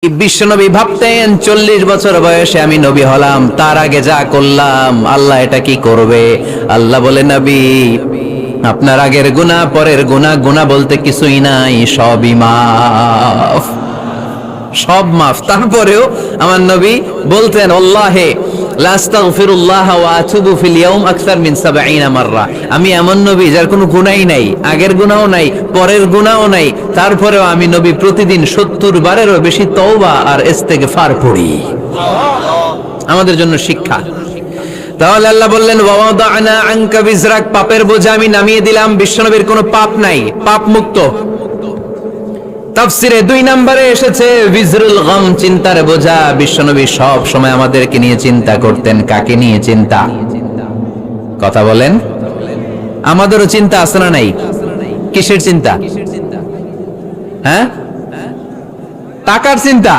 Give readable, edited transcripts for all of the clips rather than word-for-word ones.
বিশ্বনবী ভাবতেন 40 বছর বয়সে আমি নবী হলাম, তার আগে যা করলাম আল্লাহ এটা কি করবে। আল্লাহ বলে, নবী আপনার আগের গুনাহ পরের গুনাহ, গুনাহ বলতে কিছুই নাই, সবই মাফ, সব মাফ। তারপরেও আমার নবী বলতেন, আল্লাহে লা আস্তাগফিরুল্লাহ ওয়া আতুবু ফিল ইয়াউম আকসার মিন 70 মাররা। আমি এমন নবী যার কোনো গুনাহই নাই, আগের গুনাহও নাই, পরের গুনাহও নাই, তারপরেও আমি নবী প্রতিদিন 70 বারেরও বেশি তওবা আর ইস্তেগফার পড়ি। আমাদের জন্য শিক্ষা। তাহলে আল্লাহ বললেন, ওয়া ওয়াদানা আনকা বিজরাক, পাপের বোঝা আমি নামিয়ে দিলাম। বিশ্বনবীর কোনো পাপ নাই, পাপ মুক্ত। তাফসিরে 2 নম্বরে এসেছে বিজরুল গম, চিন্তার বোঝা। বিশ্বনবী সব সময় আমাদেরকে নিয়ে চিন্তা করতেন। কাকে নিয়ে চিন্তা? কথা বলেন। আমাদেরও চিন্তা আছে না নাই? কিসের চিন্তা? হ্যাঁ, টাকার চিন্তা।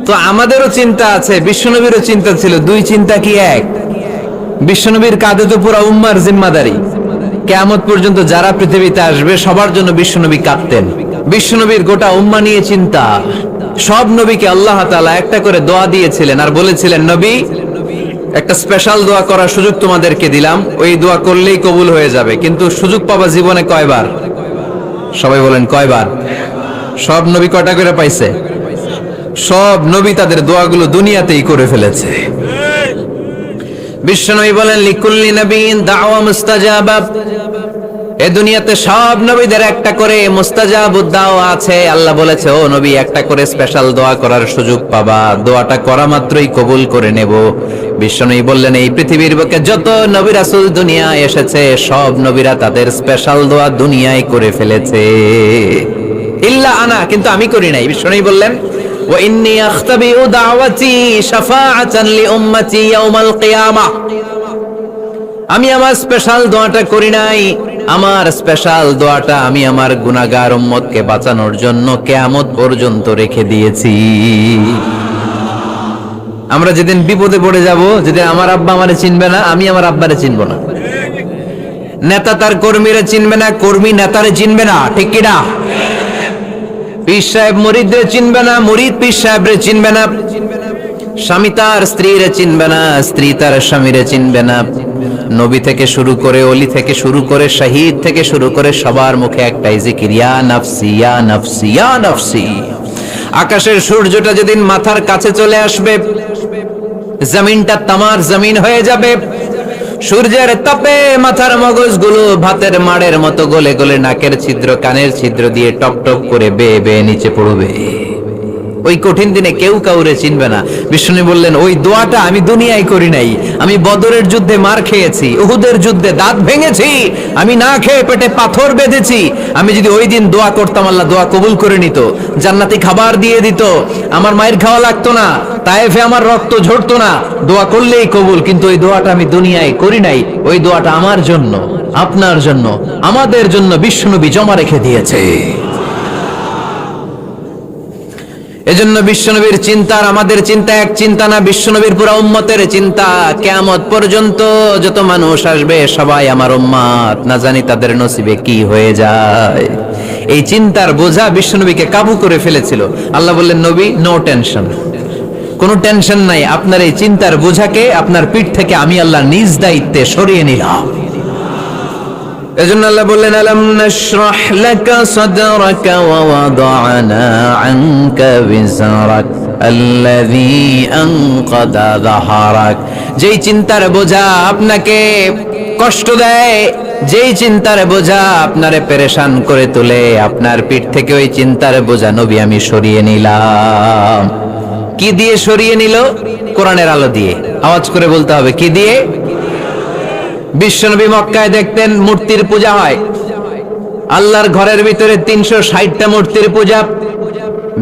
তো আমাদেরও চিন্তা আছে, বিশ্বনবীরও চিন্তা ছিল। 2 চিন্তা কি এক? বিশ্বনবীর কাঁধে তো পুরো উম্মার জিম্মাদারি। কিয়ামত পর্যন্ত যারা পৃথিবীতে আসবে সবার জন্য বিশ্বনবী কাঁদতেন। বিশ্বনবীর গোটা উম্মাহ নিয়ে চিন্তা। সব নবীকে আল্লাহ তাআলা একটা করে দোয়া দিয়েছিলেন আর বলেছিলেন, নবী একটা স্পেশাল দোয়া করার সুযোগ তোমাদেরকে দিলাম, ওই দোয়া করলেই কবুল হয়ে যাবে। কিন্তু সুযোগ পাবা জীবনে কয়বার? সবাই বলেন কয়বার? সব নবী কয়টা করে পাইছে? সব নবী তাদের দোয়াগুলো দুনিয়াতেই করে ফেলেছে। বিশ্বনবী বলেন, লিকুল্লি নবিয়্যিন দাওয়া মুস্তাজাবা। এই দুনিয়াতে সব নবীদের একটা করে মুস্তাজাবুদ দাওয়া আছে। আল্লাহ বলেছে, ও নবী একটা করে স্পেশাল দোয়া করার সুযোগ পাবা, দোয়াটা করা মাত্রই কবুল করে নেব। বিশ্বনবী বললেন, এই পৃথিবীর বুকে যত নবী রাসূল দুনিয়ায় এসেছে সব নবীরা তাদের স্পেশাল দোয়া দুনিয়ায় করে ফেলেছে, ইল্লা আনা, কিন্তু আমি করি নাই। বিশ্বনবী বললেন, ওয়া ইন্নী আখতাবিউ দাওয়াতি শাফাআতান লি উম্মতি ইয়াউমাল কিয়ামাহ। আমি আমার স্পেশাল দোয়াটা করি নাই। আমার স্পেশাল দোয়াটা আমি আমার গুনাহগার উম্মতকে বাঁচানোর জন্য কিয়ামত পর্যন্ত রেখে দিয়েছি। আমরা যেদিন বিপদে পড়ে যাব, যেদিন আমার আব্বা আমারে চিনবে না, আমি আমার আব্বারে চিনব না, নেতা তার কর্মীরা চিনবে না, কর্মী নেতারে চিনবে না, ঠিক কি না? পীর সাহেব মুরিদরে চিনবে না, মুরিদ পীর সাহেবরে চিনবে না, স্বামী তার স্ত্রীরে চিনবে না, স্ত্রী তার স্বামীরে চিনবে না। নবী থেকে শুরু করে, ওলি থেকে শুরু করে, শহীদ থেকে শুরু করে সবার মুখে একটাই জিকির, ইয়া নাফসি ইয়া নাফসি ইয়া নাফসি। আকাশের সূর্যটা যেদিন মাথার কাছে চলে আসবে, জমিনটা তামার জমিন হয়ে যাবে। সূর্যের তাপে মাথার মগজগুলো ভাতের মাড়ের মতো গলে গলে নাকের ছিদ্র, কানের ছিদ্র দিয়ে টপ টপ করে বেয়ে বেয়ে নিচে পড়বে। ওই কঠিন দিনে কেউ কাউরে চিনবে না। বিষ্ণু বললেন, ওই দোয়াটা আমি দুনিয়ায় করি নাই। আমি বদরের যুদ্ধে মার খেয়েছি, উহুদের যুদ্ধে দাঁত ভেঙেছি, আমি না খেয়ে পেটে পাথর বেঁধেছি। আমি যদি ওই দিন দোয়া করতাম, আল্লাহ দোয়া কবুল করে নিত, জান্নাতি খাবার দিয়ে দিত, আমার মায়ের খাওয়া লাগতো না, তায়েফে আমার রক্ত ঝরতো না, দোয়া করলেই কবুল। কিন্তু ওই দোয়াটা আমি দুনিয়ায় করি নাই। ওই দোয়াটা আমার জন্য, আপনার জন্য, আমাদের জন্য বিশ্বনবী জমা রেখে দিয়েছে। এজন্য বিশ্বনবীর চিন্তা আর আমাদের চিন্তা এক চিন্তা না, বিশ্বনবীর পুরো উম্মতের চিন্তা। কিয়ামত পর্যন্ত যত মানুষ আসবে সবাই আমার উম্মত, না জানি তাদের নসিবে কি হয়ে যায়। এই চিন্তার বোঝা বিশ্বনবীকে কাবু করে ফেলেছিল। আল্লাহ বললেন, নবী নো টেনশন, কোনো টেনশন নাই, আপনার এই চিন্তার বোঝাকে আপনার পিঠ থেকে আমি আল্লাহ নিজ দায়িত্বে সরিয়ে নিলাম। এজন্য আল্লাহ বললেন, আলাম নাশরাহ লাকা সাদরাকা ওয়া ওয়াদা'না আনকা বিজরাক আল্লাযী আনকাদা যাহরাক। যেই চিন্তার বোঝা আপনাকে কষ্ট দেয়, যেই চিন্তার বোঝা আপনারে পেরেশান করে তোলে, আপনার পিঠ থেকে ওই চিন্তার বোঝা নবী আমি সরিয়ে নিলাম। কি দিয়ে সরিয়ে নিল? কোরআনের আলো দিয়ে। আওয়াজ করে বলতে হবে, কি দিয়ে? বিশ্বনবী মক্কায় দেখতেন মূর্তির পূজা হয়, আল্লাহর ঘরের ভিতরে 360টা মূর্তির পূজা।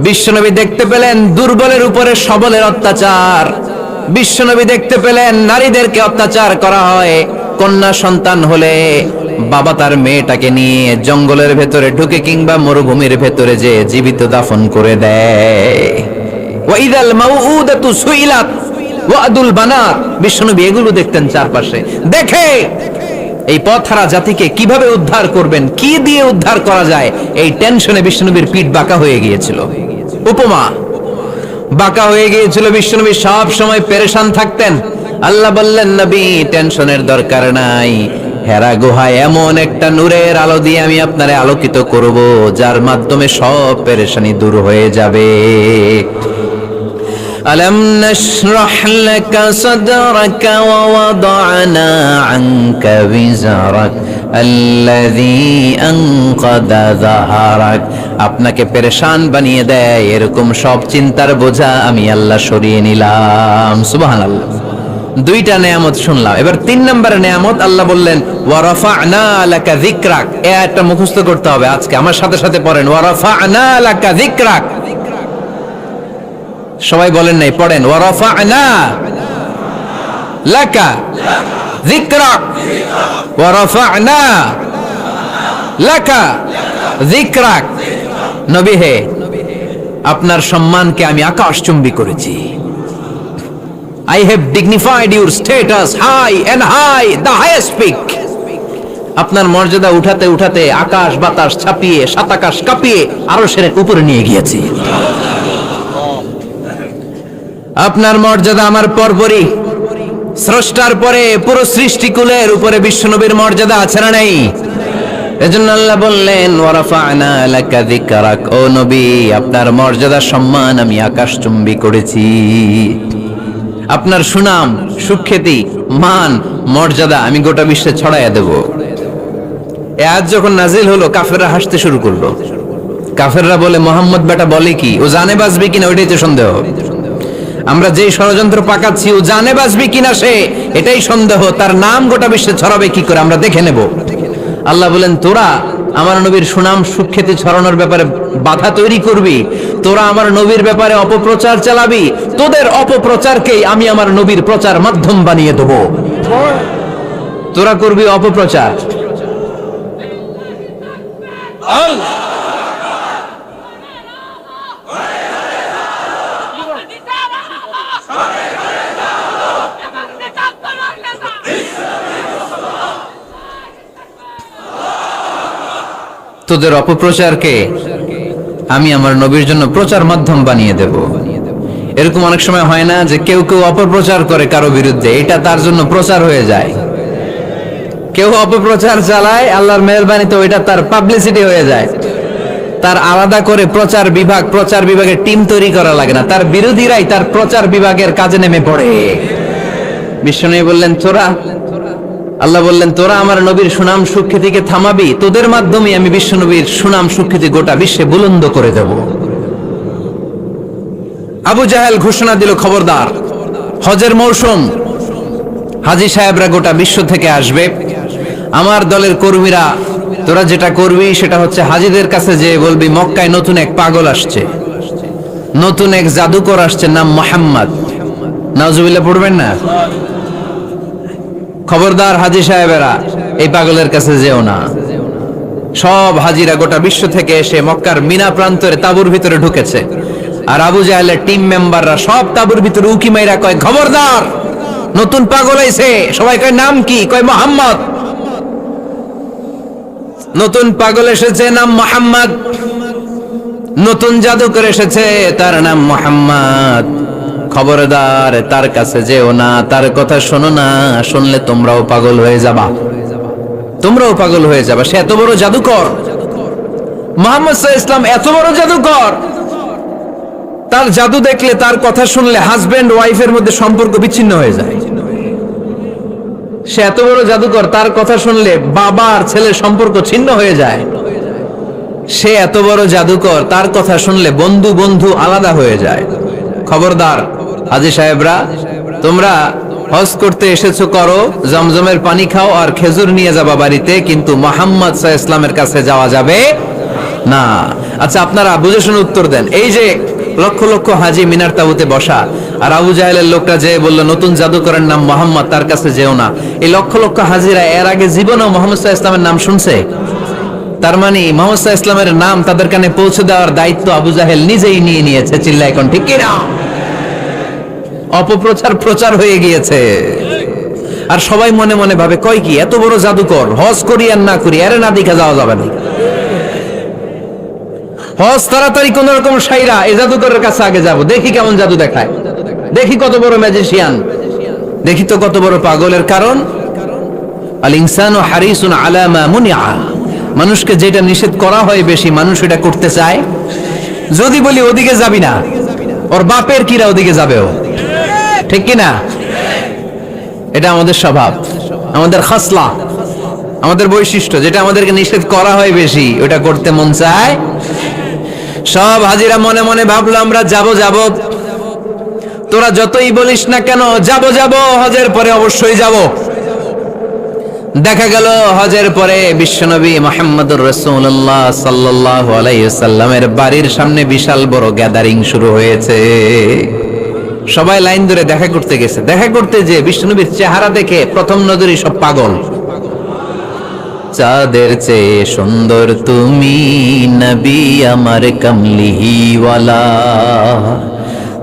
বিশ্বনবী দেখতে পেলেন দুর্বলের উপরে সবলের অত্যাচার। বিশ্বনবী দেখতে পেলেন নারীদেরকে অত্যাচার করা হয়। কন্যা সন্তান হলে বাবা তার মেয়েটাকে নিয়ে জঙ্গলের ভেতরে ঢুকে কিংবা মরুভূমির ভেতরে যে জীবিত দাফন করে দেয়। ওয়াইদাল মাউউদাতু সুইলাত ওয়াদুল বানাত। বিশ্বনবী এগুলো দেখতেন চারপাশে। দেখে এই পথহারা জাতিকে কিভাবে উদ্ধার করবেন, কি দিয়ে উদ্ধার করা যায়, এই টেনশনে বিশ্বনবীর পিঠ বাঁকা হয়ে গিয়েছিল। উপমা, বাঁকা হয়ে গিয়েছিল, বিশ্বনবী সব সময় পেরেশান থাকতেন। আল্লাহ বললেন, নবী টেনশনের দরকার নাই, হেরা গুহায় এমন একটা নূরের আলো দিয়ে আমি আপনারে আলোকিত করব, যার মাধ্যমে সব পেরেশানি দূর হয়ে যাবে। ألم نشرح لك صدرك ووضعنا عنك وزرك الذي أنقض ظهرك। আপনাকে পেরেশান বানিয়ে দেয় এরকম সব চিন্তার বোঝা আমি আল্লাহ সরিয়ে নিলাম। সুবহানাল্লাহ। দুইটা নেয়ামত শুনলাম, এবার 3 নম্বরের নেয়ামত আল্লাহ বললেন ওয়া রাফা'না লাকা যিকরাক। এই আয়াতটা মুখস্থ করতে হবে আজকে, আমার সাথে সাথে পড়েন ওয়া রাফা'না লাকা যিকরাক। সবাই বলেন নাই, পড়েন ওয়া রাফা'না লাকা যিকরাক ওয়া রাফা'না লাকা যিকরাক। নবী হে, আপনার সম্মানকে আমি আকাশচুম্বী করেছি। I have dignified your status high and high, the highest peak. আপনার মর্যাদা উঠাতে উঠাতে আকাশ বাতাস ছাপিয়ে সাত আকাশ কাঁপিয়ে আরশের উপরে নিয়ে গিয়েছি। আপনার মর্যাদা আমার পরপরই, স্রষ্টার পরে পুরো সৃষ্টিকুলের উপরে বিশ্বনবীর মর্যাদা আছে না নাই? এজন্য আল্লাহ বললেন ওয়া রাফা'না লাকা যিকরাক। ও নবী, আপনার মর্যাদা সম্মান আমি আকাশচুম্বী করেছি। আপনার সুনাম সুখ্যাতি মান মর্যাদা আমি গোটা বিশ্বে ছড়াইয়া দেব। এ আয়াত যখন নাজিল হলো, কাফেররা হাসতে শুরু করলো। কাফেররা বলে, মোহাম্মদ বেটা বলে কি, ও জানে বাঁচবে কিনা ওইটাই তো সন্দেহ। আমরা যেই ষড়যন্ত্র পাকাচ্ছি ও জানে বাঁচবে কিনা সে এটাই সন্দেহ, তার নাম গোটা বিশ্বে ছড়াবে কি করে আমরা দেখে নেব। আল্লাহ বলেন, তোরা আমার নবীর সুনাম সুখ্যাতি ছড়ানোর ব্যাপারে বাধা তৈরি করবি, তোরা আমার নবীর ব্যাপারে অপপ্রচার চালাবি, তোদের অপপ্রচারকেই আমি আমার নবীর প্রচার মাধ্যম বানিয়ে দেব। তোরা করবি অপপ্রচার। তোদের অপপ্রচারকে আমি আমার নবীর জন্য প্রচার মাধ্যম বানিয়ে দেব। এরকম অনেক সময় হয় না যে কেউ কেউ অপপ্রচার করে কারো বিরুদ্ধে, এটা তার জন্য প্রচার হয়ে যায়। কেউ অপপ্রচার চালায়, আল্লাহর মেহেরবানিতে ওইটা তার পাবলিসিটি হয়ে যায়। তার আলাদা করে প্রচার বিভাগের টিম তৈরি করা লাগে না, তার বিরোধীরাই তার প্রচার বিভাগের কাজে নেমে পড়ে। বিষ্ণু বললেন তোরা, আল্লাহ বললেন তোরা আমার নবীর সুনাম সুখ্যাতিকে থামাবি, তোদের মাধ্যমে আমি বিশ্ব নবীর সুনাম সুখ্যাতি গোটা বিশ্বে বুলন্দ করে দেব। আবু জাহেল ঘোষণা দিল, খবরদার, হজের মৌসুম, হাজী সাহেবরা গোটা বিশ্ব থেকে আসবে, আমার দলের কর্মীরা তোরা যেটা করবি সেটা হচ্ছে হাজীদের কাছে যে বলবি মক্কায় নতুন এক পাগল আসছে, নতুন এক জাদুকর আসছে, নাম মুহাম্মদ। নাউজুবিল্লাহ পড়বেন না? খবরদার হাজী সাহেবেরা, এই পাগলের কাছে যেও না। সব হাজীরা গোটা বিশ্ব থেকে এসে মক্কার মিনা প্রান্তরে তাঁবুর ভিতরে ঢুকেছে, আর আবু জাহেলের টিম মেম্বাররা সব তাঁবুর ভিতরে উকি মাইরা কয়, খবরদার, নতুন পাগল আইছে। সবাই কয় নাম কি? কয় মুহাম্মদ। নতুন পাগল এসেছে, নাম মুহাম্মদ। নতুন জাদুকর এসেছে, তার নাম মুহাম্মদ। খবরদার, তার কাছে যেও না, তার কথা শোনো না, শুনলে তোমরাও পাগল হয়ে যাবা, তোমরাও পাগল হয়ে যাবা। সে এত বড় জাদুকর, মুহাম্মদ সাল্লাল্লাহু আলাইহি ওয়াসাল্লাম এত বড় জাদুকর, তার জাদু দেখলে, তার কথা শুনলে হাজবেন্ড ওয়াইফের মধ্যে সম্পর্ক বিচ্ছিন্ন হয়ে যায়। সে এত বড় জাদুকর, তার কথা শুনলে বাবা আর ছেলের সম্পর্ক ছিন্ন হয়ে যায়। সে এত বড় জাদুকর, তার কথা শুনলে বন্ধু বন্ধু আলাদা হয়ে যায়। খবরদার হাজী সাহেবরা, তোমরা হজ করতে এসেছো করো, জমজমের পানি খাও আর খেজুর নিয়ে যাবা বাড়িতে, কিন্তু মুহাম্মদ সাল্লাল্লাহু আলাইহি ওয়াসাল্লামের কাছে যাওয়া যাবে না। আচ্ছা, আপনারা বুঝে শুনে উত্তর দেন। এই যে লক্ষ লক্ষ হাজী মিনার তাঁবুতে বসা, আর আবু জাহেলের লোকটা যে বলল নতুন জাদুকরের নাম মুহাম্মদ, তার কাছে যেও না, এই লক্ষ লক্ষ হাজীরা এর আগে জীবনেও মুহাম্মদ সাল্লাল্লাহু আলাইহি ওয়াসাল্লামের নাম শুনছে? তার মানে মুহাম্মদ সাল্লাল্লাহু আলাইহি ওয়াসাল্লামের নাম তাদের কানে পৌঁছে দেওয়ার দায়িত্ব আবু জাহেল নিজেই নিয়ে নিয়েছে। চিল্লায় এখন ঠিক কি না? অপপ্রচার প্রচার হয়ে গিয়েছে। আর সবাই মনে মনে ভাবে, কয় কি, এত বড় জাদুকর, হজ করি আর না করি, এর না দেখা যাওয়া যাবে না। হজ তাড়াতাড়ি কোন রকম সাইরা এই জাদুকরের কাছে আগে যাব, দেখি কেমন জাদু দেখায়, দেখি কত বড় ম্যাজিশিয়ান, দেখি তো কত বড় পাগলের। কারণ আল ইনসানু হারিসুন আলা মা মুনিআ, মানুষকে যেটা নিষেধ করা হয় বেশি মানুষ এটা করতে চায়। যদি বলি ওদিকে যাবি না, ওর বাপের কিরা ওদিকে যাবে ও, ঠিক কি না? এটা আমাদের স্বভাব, আমাদের খাসলা, আমাদের বৈশিষ্ট্য। যেটা আমাদেরকে নিষেধ করা হয় বেশি ওটা করতে মন চায়। সব হাজিরা মনে মনে ভাবলো আমরা যাব যাব, তোরা যতই বলিস না কেন যাব যাব, হজের পরে অবশ্যই যাব। দেখা গেল হজের পরে বিশ্বনবী মুহাম্মদুর রাসূলুল্লাহ সাল্লাল্লাহু আলাইহি ওয়াসাল্লামের বাড়ির সামনে বিশাল বড় গ্যাদারিং শুরু হয়েছে। সবাই লাইন ধরে দেখা করতে গেছে। দেখা করতে যে বিশ্বনবীর চেহারা দেখে প্রথম নজরেই সব পাগল। চাঁদের চেয়ে সুন্দর তুমি নবী আমার কমলিওয়ালা,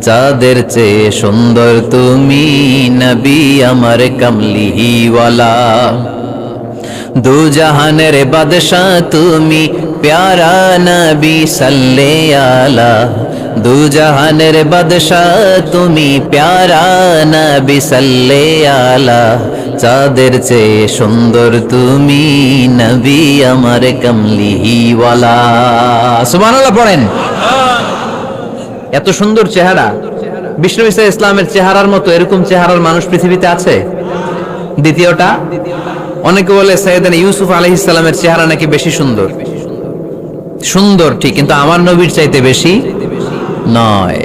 চাঁদের চেয়ে সুন্দর তুমি নবী আমার কমলিওয়ালা, দু জাহানের বাদশাহ তুমি প্যারা নবী সাল্লে আলা, দু জাহানের বাদশাহ তুমি প্যারা নবী সাল্লে আলা, চাঁদের চেয়ে সুন্দর তুমি নবী আমার কমলিওয়ালা। সুবহানাল্লাহ পড়েন। এত সুন্দর চেহারা, বিষ্ণু ঈসা ইসলামের চেহারার মতো এরকম চেহারার মানুষ পৃথিবীতে আছে? দ্বিতীয়টা, অনেকে বলে সাইয়েদনা ইউসুফ আলাইহিস সালামের চেহারা নাকি বেশি সুন্দর। সুন্দর ঠিক, কিন্তু আমার নবীর চাইতে বেশি নয়।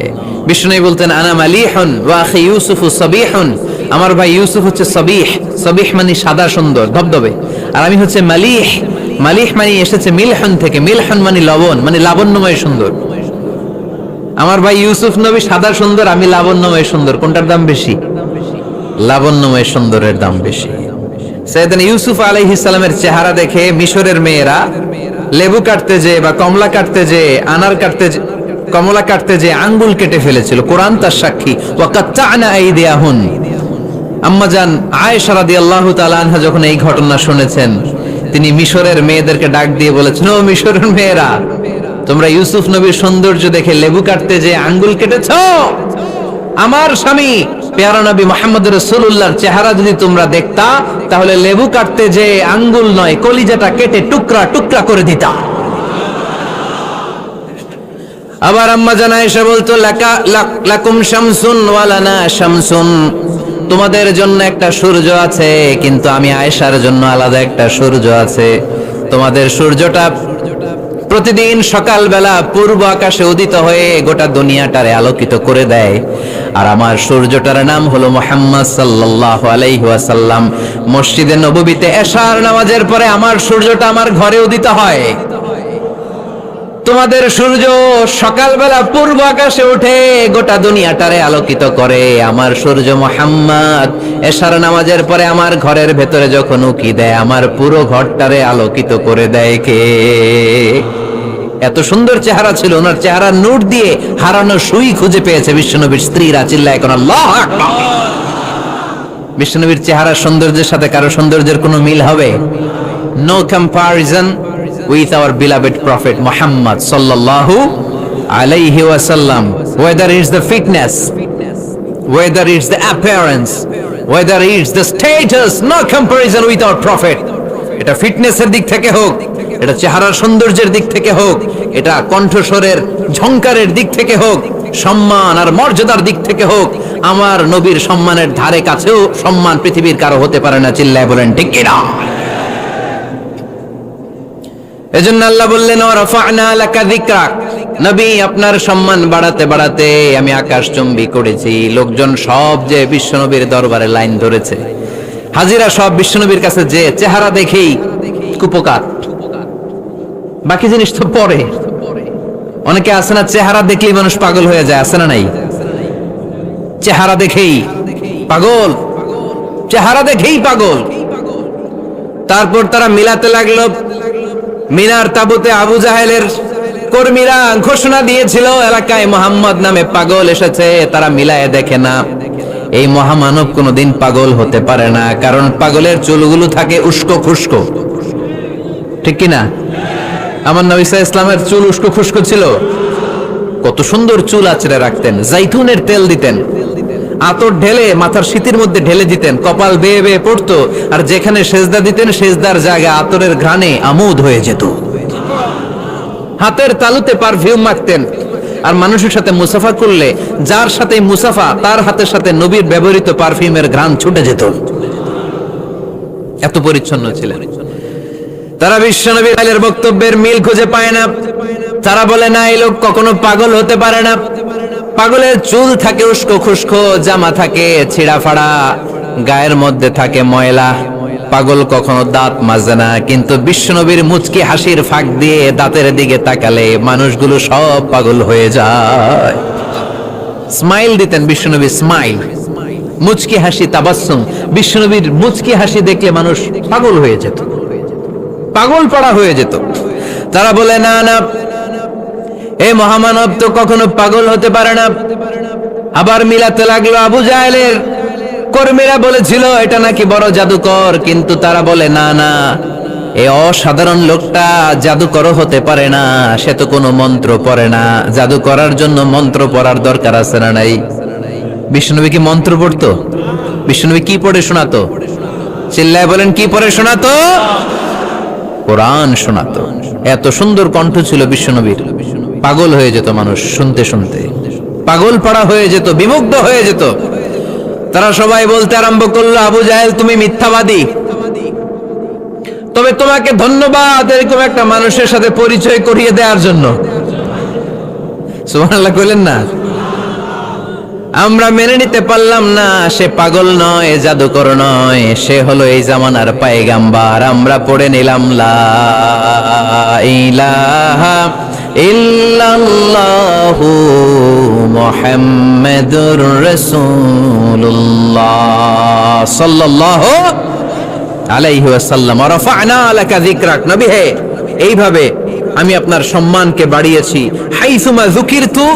বিষ্ণু বলতেন আনা মালিহুন ওয়া আখি ইউসুফু সাবিহুন, আমার ভাই ইউসুফ হচ্ছে সাবিহ, সাবিহ মানে সাদা সুন্দর ধবধবে, আর আমি হচ্ছে মালিহ, মালিহ মানে এসেছে মিলহন থেকে, মিলহন মানে লবণ, মানে লাবণ্যময় সুন্দর। আমার ভাই ইউসুফ নবী সাদা সুন্দর, আমি লাবণ্যময় সুন্দর। কোনটার দাম বেশি? লাবণ্যময় সুন্দরের দাম বেশি। সাইয়েদনা ইউসুফ আলাইহিস সালামের চেহারা দেখে মিশরের মেয়েরা লেবু কাটতে যে বা কমলা কাটতে যে, আনার কাটতে যে, কমলা কাটতে যে আঙ্গুল কেটে ফেলেছিল। কোরআন তার সাক্ষী। ওয়া কাত্তা'না আইদিয়াহুন। আম্মাজান আয়েশা রাদিয়াল্লাহু তাআলা আনহা যখন এই ঘটনা শুনেছেন, তিনি মিশরের মেয়েদেরকে ডাক দিয়ে বলেছেন, ও মিশরের মেয়েরা, তোমরা ইউসুফ নবীর সৌন্দর্য দেখে লেবু কাটতে যে আঙ্গুল কেটেছো, আমার স্বামী প্যারা নবী মুহাম্মদ রাসূলুল্লাহর চেহারা যদি তোমরা দেখতা, তাহলে লেবু কাটতে যে আঙ্গুল নয়, কলিজাটা কেটে টুকরা টুকরা করে দিতা। আবার আম্মা জান আয়েশা বলতো, লাকুম শামসুন ওয়া লানা শামসুন, তোমাদের জন্য একটা সূর্য আছে, কিন্তু আমি আয়েশার জন্য আলাদা একটা সূর্য আছে। তোমাদের সূর্যটা প্রতিদিন সকালবেলা পূর্ব আকাশে উদিত হয়ে গোটা দুনিয়াটারে আলোকিত করে দেয়, আর আমার সূর্যটার নাম হলো মুহাম্মদ সাল্লাল্লাহু আলাইহি ওয়াসাল্লাম। মসজিদে নববীতে এশার নামাজের পরে আমার সূর্যটা আমার ঘরে উদিত হয়। তোমাদের সূর্য সকালবেলা পূর্ব আকাশে উঠে গোটা দুনিয়াটারে আলোকিত করে, আমার সূর্য মুহাম্মদ এশার নামাজের পরে আমার ঘরের ভেতরে যখন উকি দেয়, আমার পুরো ঘরটারে আলোকিত করে দেয় কে? এত সুন্দর চেহারা ছিল, ওনার চেহারার নূর দিয়ে হারানো সুই খুঁজে পেয়েছে বিশ্বনবীর স্ত্রীরা। চিল্লায় কোন আল্লাহু আকবার। বিশ্বনবীর চেহারার সৌন্দর্যের সাথে কারো সৌন্দর্যের কোনো মিল হবে? No comparison with our beloved prophet Muhammad sallallahu alayhi wasallam. Whether it's the fitness, whether it's the appearance, whether it's the status, no comparison with our prophet. এটা ফিটনেসের দিক থেকে হোক, এটা চেহারার সৌন্দর্যের দিক থেকে হোক, এটা কণ্ঠস্বরের ঝংকারের দিক থেকে হোক, সম্মান আর মর্যাদার দিক থেকে হোক, আমার নবীর সম্মানের ধারে কাছেও সম্মান পৃথিবীর কারো হতে পারে না। চিল্লায় বলেন ঠিক কি না? এজন্য আল্লাহ বললেন, ওয়ারাফা'না লাকা যিকরাক, নবী আপনার সম্মান বাড়াতে বাড়াতে আমি আকাশচুম্বী করেছি। লোকজন সব যে বিশ্বনবীর দরবারে লাইন ধরেছে, হাজিরা সব বিশ্বনবীর কাছে যে চেহারা দেখেই কুপকাত, বাকি জিনিস তো পরে। অনেকে আছে না, চেহারা দেখলেই মানুষ পাগল হয়ে যায়, আছে না নাই? চেহারা দেখেই পাগল, চেহারা দেখেই পাগল। তারপর তারা মিলাতে লাগলো। মিনার তাবুতে আবু জাহেলের কর্মীরা ঘোষণা দিয়েছিল, এলাকায় মোহাম্মদ নামে পাগল এসেছে। তারা মিলায়ে দেখে না, এই মহামানব কোনোদিন পাগল হতে পারে না, কারণ পাগলের চুলগুলো থাকে উস্কো খুস্কো, ঠিক কিনা? আমার নবী সাল্লাল্লাহু আলাইহি ইসলামের চুল উস্কো খুস্কো ছিল, কত সুন্দর চুল আঁচড়ে রাখতেন, জাইতুনের তেল দিতেন, আতর ঢেলে মাথার শীতের মধ্যে ঢেলে দিতেন, কপাল বেয়ে বেয়ে পড়তো, আর যেখানে সেজদা দিতেন সেজদার জায়গা আতরের ঘ্রাণে আমোদ হয়ে যেত। হাতের তালুতে পারফিউম মাখতেন, আর মানুষের সাথে মুসাফা করলে যার সাথে মুসাফা তার হাতের সাথে নবীর ব্যবহৃত পারফিউমের ঘ্রাণ ছুটে যেত। এত পরিচ্ছন্ন ছিলেন। তারা বিশ্বনবীর বক্তব্যের মিল খুঁজে পায় না। তারা বলে না, এই লোক কখনো পাগল হতে পারে না। পাগলের চুল থাকে উস্কো খুস্কো, জামা থাকে ছিঁড়া ফাড়া, গায়ের মধ্যে থাকে ময়লা। পাগল কখনো দাঁত মাজে না, কিন্তু বিশ্বনবীর মুচকি হাসির ফাঁক দিয়ে দাঁতের দিকে তাকালে মানুষগুলো সব পাগল হয়ে যায়। স্মাইল দিতেন বিশ্বনবী, স্মাইল, মুচকি হাসি, তাবাসসুম। বিশ্বনবীর মুচকি হাসি দেখলে মানুষ পাগল হয়ে যেত, পাগল পড়া হয়ে যেত। তারা বলে না না, এই মহামানব তো কখনো পাগল হতে পারে না। আবার মিলাতে লাগলো আবু জাহেলের কর্মীরা বলেছিল এটা নাকি বড় জাদুকর, কিন্তু তারা বলে না না, এই অসাধারণ লোকটা জাদুকরও হতে পারে না, সে তো কোনো মন্ত্র পড়ে না। জাদু করার জন্য মন্ত্র পড়ার দরকার আছে না নাই? বিষ্ণুনবী কি মন্ত্র পড়তো? বিষ্ণুনবী কি পড়ে শোনাতো? চিল্লায় বলেন, কি পড়ে শোনাতো? কোরআন শোনাতো। এত সুন্দর কণ্ঠ ছিল বিশ্বনবীর, পাগল হয়ে যেত মানুষ শুনতে শুনতে, পাগল পাড়া হয়ে যেত, বিমুগ্ধ হয়ে যেত। তারা সবাই বলতে আরম্ভ করলো, আবু জাহেল তুমি মিথ্যাবাদী, তবে তোমাকে ধন্যবাদ এরকম একটা মানুষের সাথে পরিচয় করিয়ে দেওয়ার জন্য। সুবহানাল্লাহ কইলেন না? আমরা মেনে নিতে পারলাম না সে পাগল নয়, জাদুকর নয়, সে হলো এই জামানার পয়গাম্বার। আমরা পড়ে নিলাম লা ইলাহা ইল্লাল্লাহু মুহাম্মাদুর রাসূলুল্লাহ সাল্লাল্লাহু আলাইহি ওয়াসাল্লাম। রাফা'না লাকা যিকরাক। নবী হে, এইভাবে আমি আপনার সম্মানকে বাড়িয়েছি। হাইসুমা যুকিরতু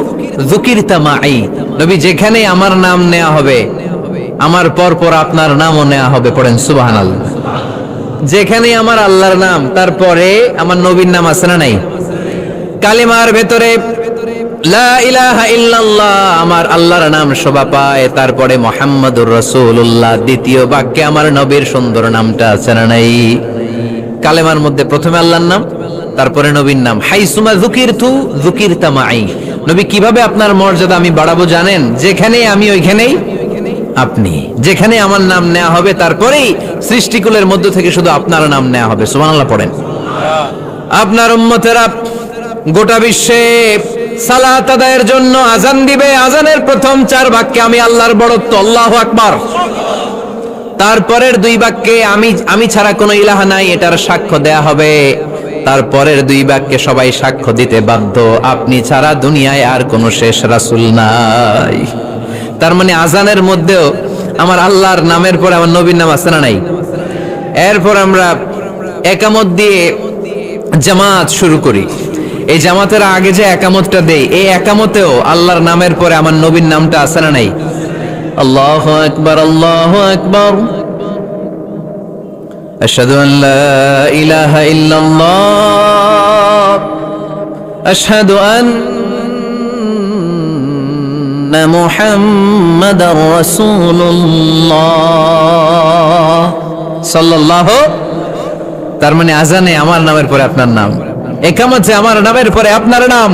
যুকিরতা মাই। নবী যেখানে আমার নাম নেওয়া হবে, আমার পর পর আপনার নামও নেওয়া হবে। পড়েন সুবহানাল্লাহ। যেখানে আমার আল্লাহর নাম, তারপরে আমার নবীর নাম আছে না নাই? কালিমার ভেতরে লা ইলাহা ইল্লাল্লাহ আমার আল্লাহর নাম শোভা পায়, তারপরে মুহাম্মাদুর রাসূলুল্লাহ দ্বিতীয় বাক্যে আমার নবীর সুন্দর নামটা আছে না নাই? কালেমার মধ্যে প্রথমে আল্লাহর নাম, তারপরে নবীর নাম। হাইসুমা যুকিরতু যুকিরতা মাই। নবী কিভাবে আপনার মর্যাদা আমি বাড়াবো জানেন? যেখানে আমি ওইখানেই আপনি। যেখানে আমার নাম নেওয়া হবে, তারপরেই সৃষ্টিকুলের মধ্য থেকে শুধু আপনার নাম নেওয়া হবে। সুবহানাল্লাহ পড়েন। আপনার উম্মতেরা গোটা বিশ্বে সালাত আদায়ের জন্য আজান দিবে। আজানের প্রথম 4 বাক্যে আমি আল্লাহর বড়ত্ব, আল্লাহু আকবার। তারপরের 2 বাক্যে আমি ছাড়া কোনো ইলাহা নাই, এটার সাক্ষ্য দেয়া হবে। তারপরের 2 বাক্যে সবাই সাক্ষ্য দিতে বাধ্য, আপনি ছাড়া দুনিয়ায় আর কোনো শেষ রাসূল নাই। তার মানে আজানের মধ্যেও আমার আল্লাহর নামের পরে আমার নবীর নাম আছে না নাই? এরপর আমরা একামত দিয়ে জামাত শুরু করি। এই জামাতের আগে যে একামতটা দেই, এই একামতেও আল্লাহর নামের পরে আমার নবীর নামটা আছে না নাই? আল্লাহু আকবার, আল্লাহু আকবার। আশহাদু আন লা ইলাহা ইল্লাল্লাহ, আশহাদু আন্না মুহাম্মাদার রাসূলুল্লাহ সাল্লাল্লাহু। তার মানে আজানে আমার নামের পরে আপনার নাম, একামতে আমার নামের পরে আপনার নাম।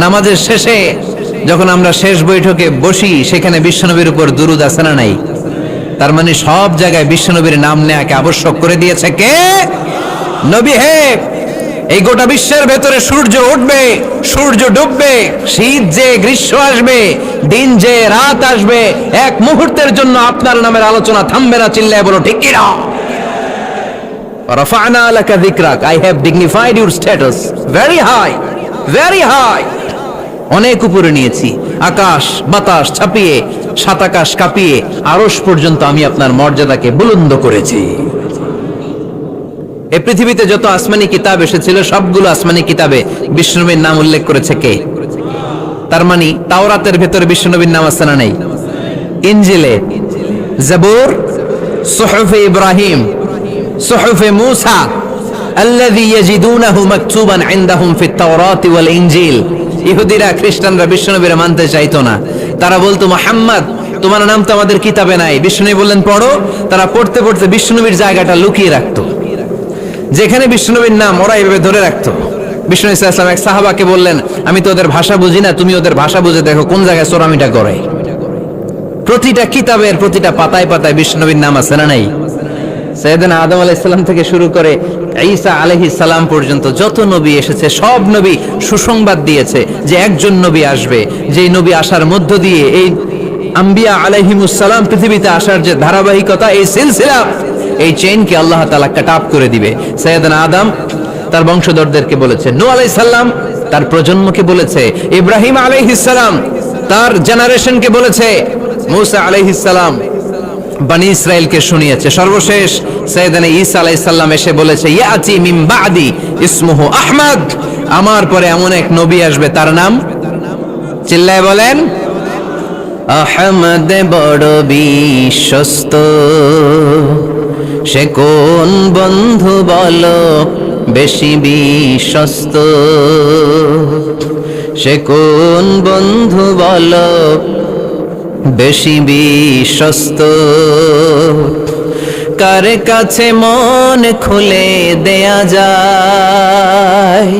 নামাজের শেষে যখন আমরা শেষ বৈঠকে বসি, সেখানে বিশ্বনবীর উপর দুরূদ আছে না নাই? তার মানে সব জায়গায় বিশ্বনবীর নাম নেয়াকে আবশ্যক করে দিয়েছে কে? নবী হে। এই গোটা বিশ্বের ভেতরে সূর্য উঠবে, সূর্য ডুববে, শীত যে গ্রীষ্ম আসবে, দিন যে রাত আসবে, এক মুহূর্তের জন্য আপনার নামের আলোচনা থামবে না। চিল্লায় বলো ঠিক কি না? রাফা'না লাকা যিকরাক, I have dignified your status very high, very high. অনেক উপরে নিয়েছি, আকাশ বাতাস ছাপিয়ে, সাত আকাশ কাঁপিয়ে আরশ পর্যন্ত আমি আপনার মর্যাদাকে বুলন্দ করেছি। এই পৃথিবীতে যত আসমানি কিতাব এসেছিল, সবগুলো আসমানি কিতাবে বিশ্বনবীর নাম উল্লেখ করেছে কে? তার মানে তাওরাতের ভেতরে বিশ্বনবীর নাম আছে না নাই? ইনজিলে, জাবুর, সুহুফে ইব্রাহিম, সুহুফে মূসা, আল্লাযী ইয়াজিদুনাহু মাকতুবান ইনদাহুম ফিত তাওরাতি ওয়াল ইনজিল। ইহুদিরা খ্রিস্টানরা বিশ্বনবীরা মানতে চাইতো না। তারা বলতো, মুহাম্মদ তোমার নাম তো আমাদের কিতাবে নাই। বিশ্বনবী বললেন পড়ো। তারা পড়তে পড়তে বিশ্বনবীর জায়গাটা লুকিয়ে রাখতো, যেখানে বিশ্বনবীর নাম ওরা এইভাবে ধরে রাখতো। বিষ্ণু ইসলাম এক সাহাবাকে বললেন, আমি তো ওদের ভাষা বুঝি না, তুমি ওদের ভাষা বুঝে দেখো কোন জায়গায় চোরামিটা করে। প্রতিটা কিতাবের প্রতিটা পাতায় পাতায় বিষ্ণুনবীর নাম আছে না নাই? সাইয়েদনা আদম আলাইহিস সালাম থেকে শুরু করে ঈসা আলাইহিস সালাম পর্যন্ত যত নবী এসেছে সব নবী সুসংবাদ দিয়েছে যে একজন নবী আসবে, যেই নবী আসার মধ্য দিয়ে এই আম্বিয়া আলাইহিমুস সালাম পৃথিবীতে আসার যে ধারাবাহিকতা, এই সিলসিলা, এই চেইনকে আল্লাহ তাআলা কাট অফ করে দিবে। সাইয়েদনা আদম তার বংশধরদেরকে বলেছে, নূহ আলাইহিস সালাম তার প্রজন্মকে বলেছে, ইব্রাহিম আলাইহিস সালাম তার জেনারেশনকে বলেছে, মূসা আলাইহিস সালাম বনি ইসরাইলকে শুনিয়েছে। সর্বশেষ সাইয়েদনা ঈসা আলাইহিস সালাম এসে বলেছে, ইয়াতি মিন বাদি ইসমুহু আহমদ, আমার পরে এমন এক নবী আসবে তার নাম, চিল্লায় বলেন, আহমদ বড় বিশ্বস্ত। সে কোন বন্ধু বলো বেশি বিশ্বস্ত, সে কোন বন্ধু বলো বেশি বিশ্বস্ত। কার কাছে মন খুলে দেয়া যায়,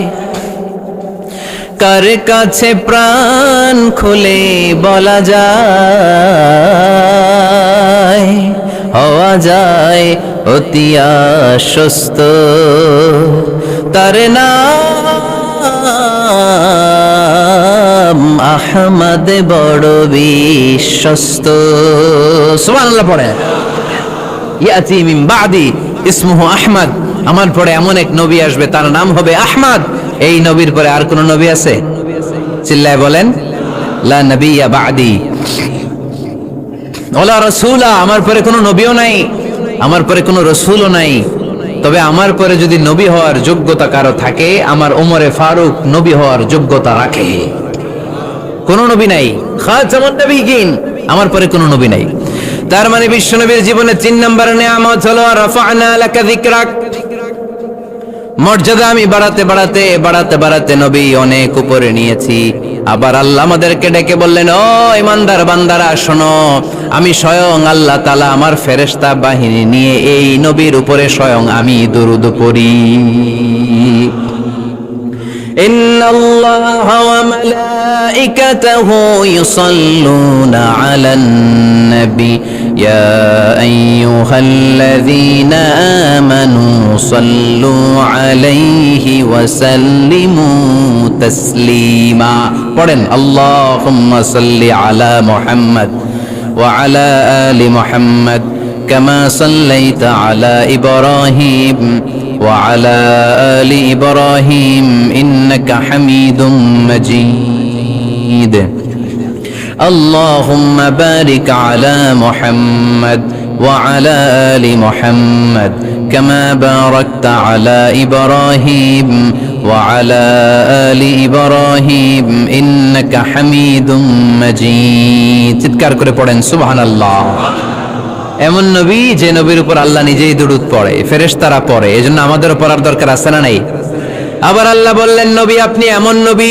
কার কাছে প্রাণ খুলে বলা যায়, হওয়া যায় অতি আশ্বস্ত। তার নাম আহমদ বড় বিশ্বস্ত। সুবহানাল্লাহ পড়ে, ইয়াতি মিন বাদি ইসমুহু আহমদ, আমার পরে এমন এক নবী আসবে তার নাম হবে আহমদ। এই নবীর পরে আর কোন নবী আছে? চিল্লায় বলেন, লা নবিয়্যা বাদি ওয়ালা রাসূলা, আমার পরে কোনো নবীও নাই, আমার পরে কোনো রাসূলও নাই। তবে আমার পরে যদি নবী হওয়ার যোগ্যতা কারো থাকে, আমার ওমরে ফারুক নবী হওয়ার যোগ্যতা রাখে। কোন নবী নাই, খাতামুন নবিয়্যিন, আমার পরে কোনো নবী নাই। তার মানে বিশ্বনবীর জীবনে 3 নম্বর নিয়ামত হলো রাফা'না লাকা যিকরাক, মর্যাদা আমি বাড়াতে বাড়াতে বাড়াতে বাড়াতে নবী অনেক উপরে নিয়েছি। আবার আল্লাহ আমাদেরকে ডেকে বললেন, ও ইমানদার বান্দারা শোনো, আমি স্বয়ং আল্লাহ তাআলা আমার ফেরেশতা বাহিনী নিয়ে এই নবীর উপরে স্বয়ং আমি দরুদ পড়ি। ইন্নাল্লাহা ওয়া মালাইকাতাহু ইউসাল্লুনা আলান নবী ইয়া আইয়ুহাল্লাযীনা আমানু সাল্লু আলাইহি ওয়া সাল্লিমু তাসলিমা। পড়েন, আল্লাহুম্মা সাল্লি আলা মুহাম্মদ ওয়া আলা আলি মুহাম্মদ কামা সাল্লাইতা আলা ইব্রাহিম ওয়া আলা আলি ইব্রাহিম ইন্নাকা হামিদুম মাজিদ। اللهم بارك على محمد وعلى آل محمد كما باركت على إبراهيم وعلى آل إبراهيم إنك حميد مجيد। চিৎকার করে পড়েন সুবহানাল্লাহ। এমন নবী যে নবীর উপর আল্লাহ নিজেই দরুদ পড়ে, ফেরেশতারা পড়ে, এজন্য আমাদেরও পড়ার দরকার আছে না নাই? আবার আল্লাহ বললেন, নবী আপনি এমন নবী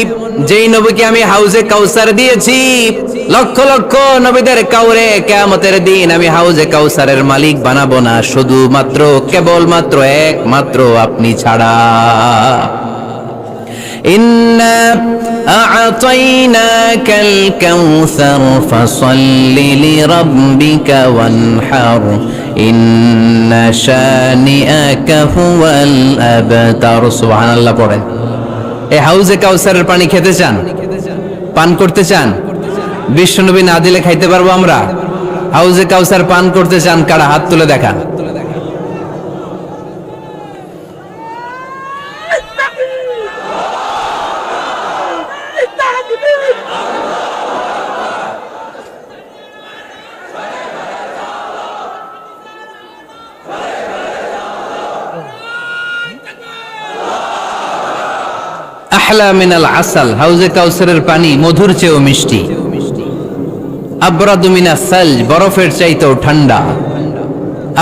যেই নবীকে আমি হাউজে কাউসার দিয়েছি। লক্ষ লক্ষ নবীদের কাউরে কিয়ামতের দিন আমি হাউজে কাউসারের মালিক বানাবো না, শুধুমাত্র কেবলমাত্র একমাত্র আপনি ছাড়া। ইন্না আ'তাইনাকাল কাউসার ফাসাল্লি লিরাব্বিকা ওয়ানহার ইন্না শানিআকা হুয়াল আবতার। সুবহানাল্লাহ পড়েন। এই হাউজে কাউসারের পানি খেতে চান, পান করতে চান? বিশ্বনবী না দিলে খাইতে পারবো আমরা? হাউজে কাউসার পান করতে চান কারা? হাত তুলে দেখান। আহলা মিনাল আসাল, হাউজে কাউসারের পানি মধুর চেয়েও মিষ্টি। আবরাদু মিনাস সালজ, বরফের চাইতেও ঠান্ডা।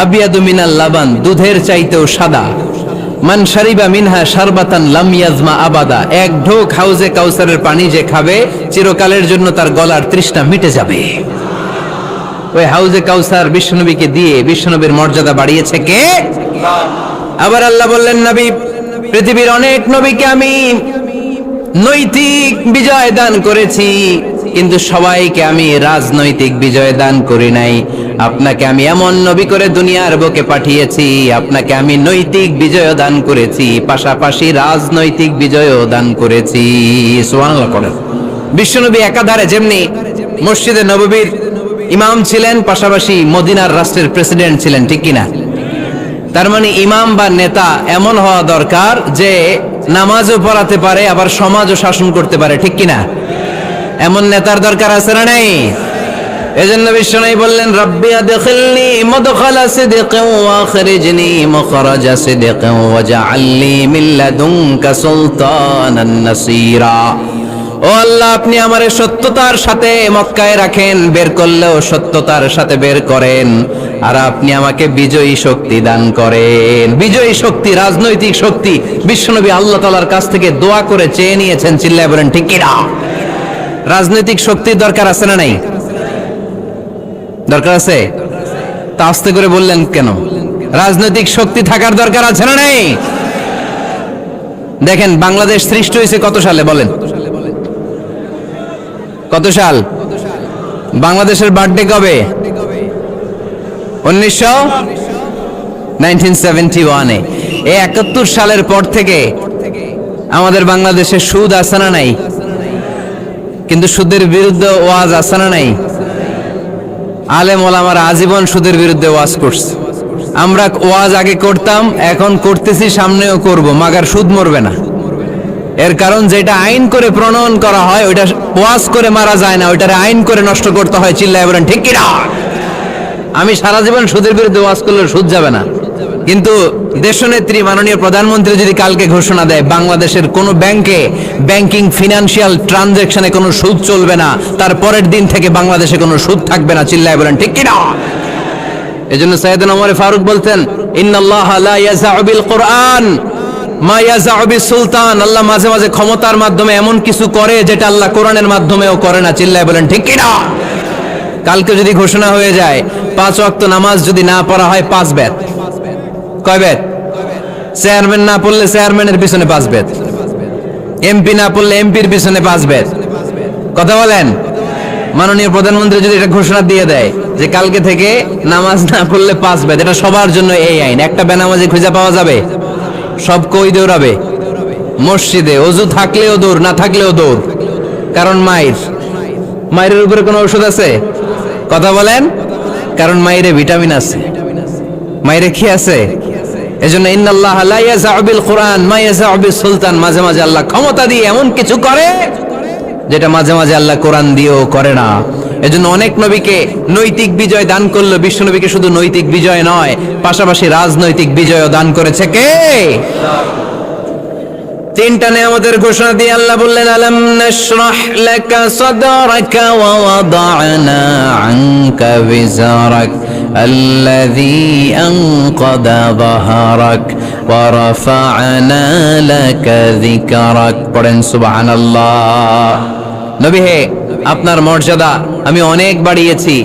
আবিয়াদু মিনাল লাবান, দুধের চাইতেও সাদা। মান শারিবা মিনহা শারবাতান লাম ইয়াজমা আবাদা, এক ঢোক হাউজে কাউসারের পানি যে খাবে চিরকালের জন্য তার গলার তৃষ্ণা মিটে যাবে। ওই হাউজে কাউসার বিশ্বনবীকে দিয়ে বিশ্বনবীর মর্যাদা বাড়িয়েছে কে? আবার আল্লাহ বললেন, নবী, পৃথিবীর অনেক নবীকে আমি নৈতিক বিজয় দান করেছি, কিন্তু সবাইকে আমি রাজনৈতিক বিজয় দান করি নাই। আপনাকে আমি এমন নবী করে দুনিয়ার বুকে পাঠিয়েছি, আপনাকে আমি নৈতিক বিজয় দান করেছি, পাশাপাশি রাজনৈতিক বিজয়ও দান করেছি। সুবহানাল্লাহ করেন। বিশ্বনবী একাধারে যেমনি মসজিদে নববীর ইমাম ছিলেন, পাশাপাশি মদিনার রাষ্ট্রের প্রেসিডেন্ট ছিলেন, ঠিক কিনা? তার মানে ইমাম বা নেতা এমন হওয়া দরকার যে নামাজও পড়াতে পারে, আবার সমাজও শাসন করতে পারে, ঠিক কিনা? এমন নেতার দরকার আছে না নাই? এজন্য বিশ্বনবী বললেন, রব্বি আদখিলনি মুদখালা সিদকিন ওয়া আখরিজনি মুখরাজা সিদকিন ওয়াজআলনি মিন লাদুনকা সুলতানান নাসীরা। ও আল্লাহ, আপনি আমারে সত্যতার সাথে মক্কায় রাখেন, বের করলেও সত্যতার সাথে বের করেন, আর আপনি আমাকে বিজয়ী শক্তি দান করেন। বিজয়ী শক্তি, রাজনৈতিক শক্তি বিশ্বনবী আল্লাহ তাআলার কাছ থেকে দোয়া করে চেয়ে নিয়েছেন। চিল্লায় বলেন ঠিক কিনা? রাজনৈতিক শক্তির দরকার আছে না নাই? দরকার আছে। তা আস্তে করে বললেন কেন? রাজনৈতিক শক্তি থাকার দরকার আছে না নাই? দেখেন, বাংলাদেশ সৃষ্টি হয়েছে কত সালে বলেন? কত সাল? বাংলাদেশের বার্থডে কবে? 1971-এ। এই 71 সালের পর থেকে আমাদের বাংলাদেশে সুদ আছে না নাই? কিন্তু সুদের বিরুদ্ধে ওয়াজ আছে না নাই? আলেম ওলামারা আজীবন সুদের বিরুদ্ধে ওয়াজ করছে। আমরা ওয়াজ আগে করতাম, এখন করতেছি, সামনেও করব, মাগার সুদ মরবে না। এর কারণ যেটা আইন করে প্রণয়ন করা হয় ওইটা ওয়াজ করে মারা যায় না, ওইটারে আইন করে নষ্ট করতে হয়। চিল্লায় বলেন ঠিক কিনা? আমি সারা জীবন সুদের বিরুদ্ধে ওয়াজ করলে সুদ যাবে না, কিন্তু দেশনেত্রী মাননীয় প্রধানমন্ত্রী যদি কালকে ঘোষণা দেয় বাংলাদেশের কোন ব্যাংকে ব্যাংকিং ফিনান্সিয়াল ট্রানজাকশনে কোনো সুদ চলবে না, তার পরের দিন থেকে বাংলাদেশে কোনো সুদ থাকবে না। চিল্লায় বলেন ঠিক কিনা? এজন্য সাইয়েদনা ওমর ফারুক বলতেন, ইন্নাল্লাহা লা ইয়াযাউ বিল কুরআন মা ইয়াযাউ বিস সুলতান। আল্লাহ মাঝে মাঝে ক্ষমতার মাধ্যমে এমন কিছু করে যেটা আল্লাহ কোরআনের মাধ্যমেও করে না। চিল্লায় বলেন ঠিক কিনা? কালকে যদি ঘোষণা হয়ে যায় 5 ওয়াক্ত নামাজ যদি না পড়া হয় 5 বেত। কয় বেত? চেয়ারম্যান না পড়লে চেয়ারম্যানের পিছনে 5 বেত, এমপি না পড়লে এমপির পিছনে 5 বেত। কথা বলেন। মাননীয় প্রধানমন্ত্রী যদি এটা ঘোষণা দিয়ে দেয় যে কালকে থেকে নামাজ না পড়লে 5 বেত, এটা সবার জন্য এই আইন। একটা বেনামাজি খুঁজে পাওয়া যাবে? সব কই দৌড়াবে? মসজিদে ওযু থাকলেও দৌড়, না থাকলেও দৌড়। কারণ মায়ের উপরে কোনো ওষুধ আছে? কথা বলেন। কারণ মায়েরে ভিটামিন আছে, মায়েরে কি আছে? এজন্য ইন্নাল্লাহা লা ইয়াযাউ বিল কুরআন মা ইয়াযাউ বিস সুলতান। মাঝে মাঝে আল্লাহ ক্ষমতা দিয়ে এমন কিছু করে যেটা মাঝে মাঝে আল্লাহ কোরআন দিয়েও করে না। এজন্য অনেক নবীকে নৈতিক বিজয় দান করলো, বিশ্ব নবীকে শুধু নৈতিক বিজয় নয়, পাশাপাশি রাজনৈতিক বিজয়ও দান করেছে কে? তিনটা নিয়ামতের ঘোষণা দিয়ে আল্লাহ বললেন, আলাম নাশরাহ লাকা সাদরাকা ওয়া ওয়াদা'না আনকা বিজরাক আল্লাযী আনকাদা যাহরাক ওয়া রাফা'না লাকা যিকরাক। পড়েন সুবহানাল্লাহ। নবী হে, আপনার মর্যাদা আমি অনেক বাড়িয়েছি।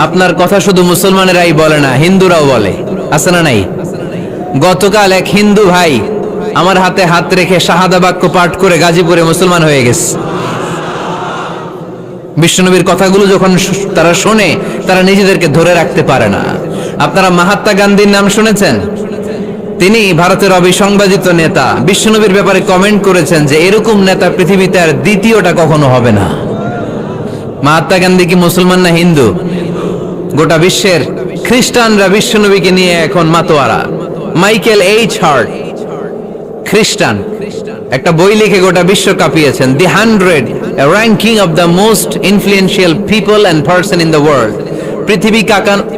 আপনার কথা শুধু মুসলমানেরাই বলে না, হিন্দুরাও বলে। আছে না নাই? গতকাল এক হিন্দু ভাই আমার হাতে হাত রেখে শাহাদা বাক্য পাঠ করে গাজীপুরে মুসলমান হয়ে গেছে। বিশ্বনবীর কথাগুলো যখন তারা শোনে, তারা নিজেদেরকে ধরে রাখতে পারে না। আপনারা মহাত্মা গান্ধীর নাম শুনেছেন? তিনি ভারতের অবিসংবাদিত নেতা। বিশ্বনবীর ব্যাপারে কমেন্ট করেছেন যে এরকম নেতা পৃথিবীতে আর দ্বিতীয়টা কখনো হবে না। মহাত্মা গান্ধী কি মুসলমান না হিন্দু? গোটা বিশ্বের খ্রিস্টানরা বিশ্বনবীকে নিয়ে এখন মাতোয়ারা। মাইকেল এইচ হার্ট খ্রিস্টান, একটা বই লিখে গোটা বিশ্ব কাঁপিয়েছেন, দি 100 ranking of the most influential people and person in the world. পৃথিবী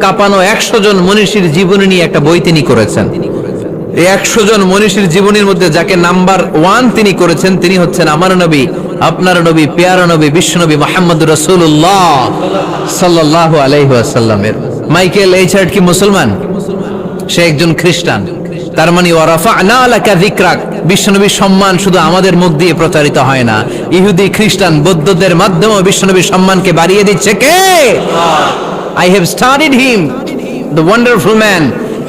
কাঁপানো 100 জন মনীষীর জীবনী নিয়ে একটা বই তিনি করেছেন। এই 100 জন মনীষীর জীবনীর মধ্যে যাকে নাম্বার 1 তিনি করেছেন, তিনি হচ্ছেন আমার নবী, আপনার নবী, পেয়ারা নবী, বিশ্বনবী মুহাম্মদুর রাসূলুল্লাহ সাল্লাল্লাহু আলাইহি ওয়াসাল্লামের। মাইকেল এইচ হার্ট কি মুসলমান? সে একজন খ্রিস্টান। তার মানে ওয়ারাফা'না লাকা যিকরাক, বিশ্বনবীর সম্মান শুধু আমাদের মুখ দিয়ে প্রচারিত হয় না, ইহুদি খ্রিস্টান বৌদ্ধদের মাধ্যমেও বিশ্বনবীর সম্মানকে বাড়িয়ে দিচ্ছে কে? I have studied him, the wonderful man,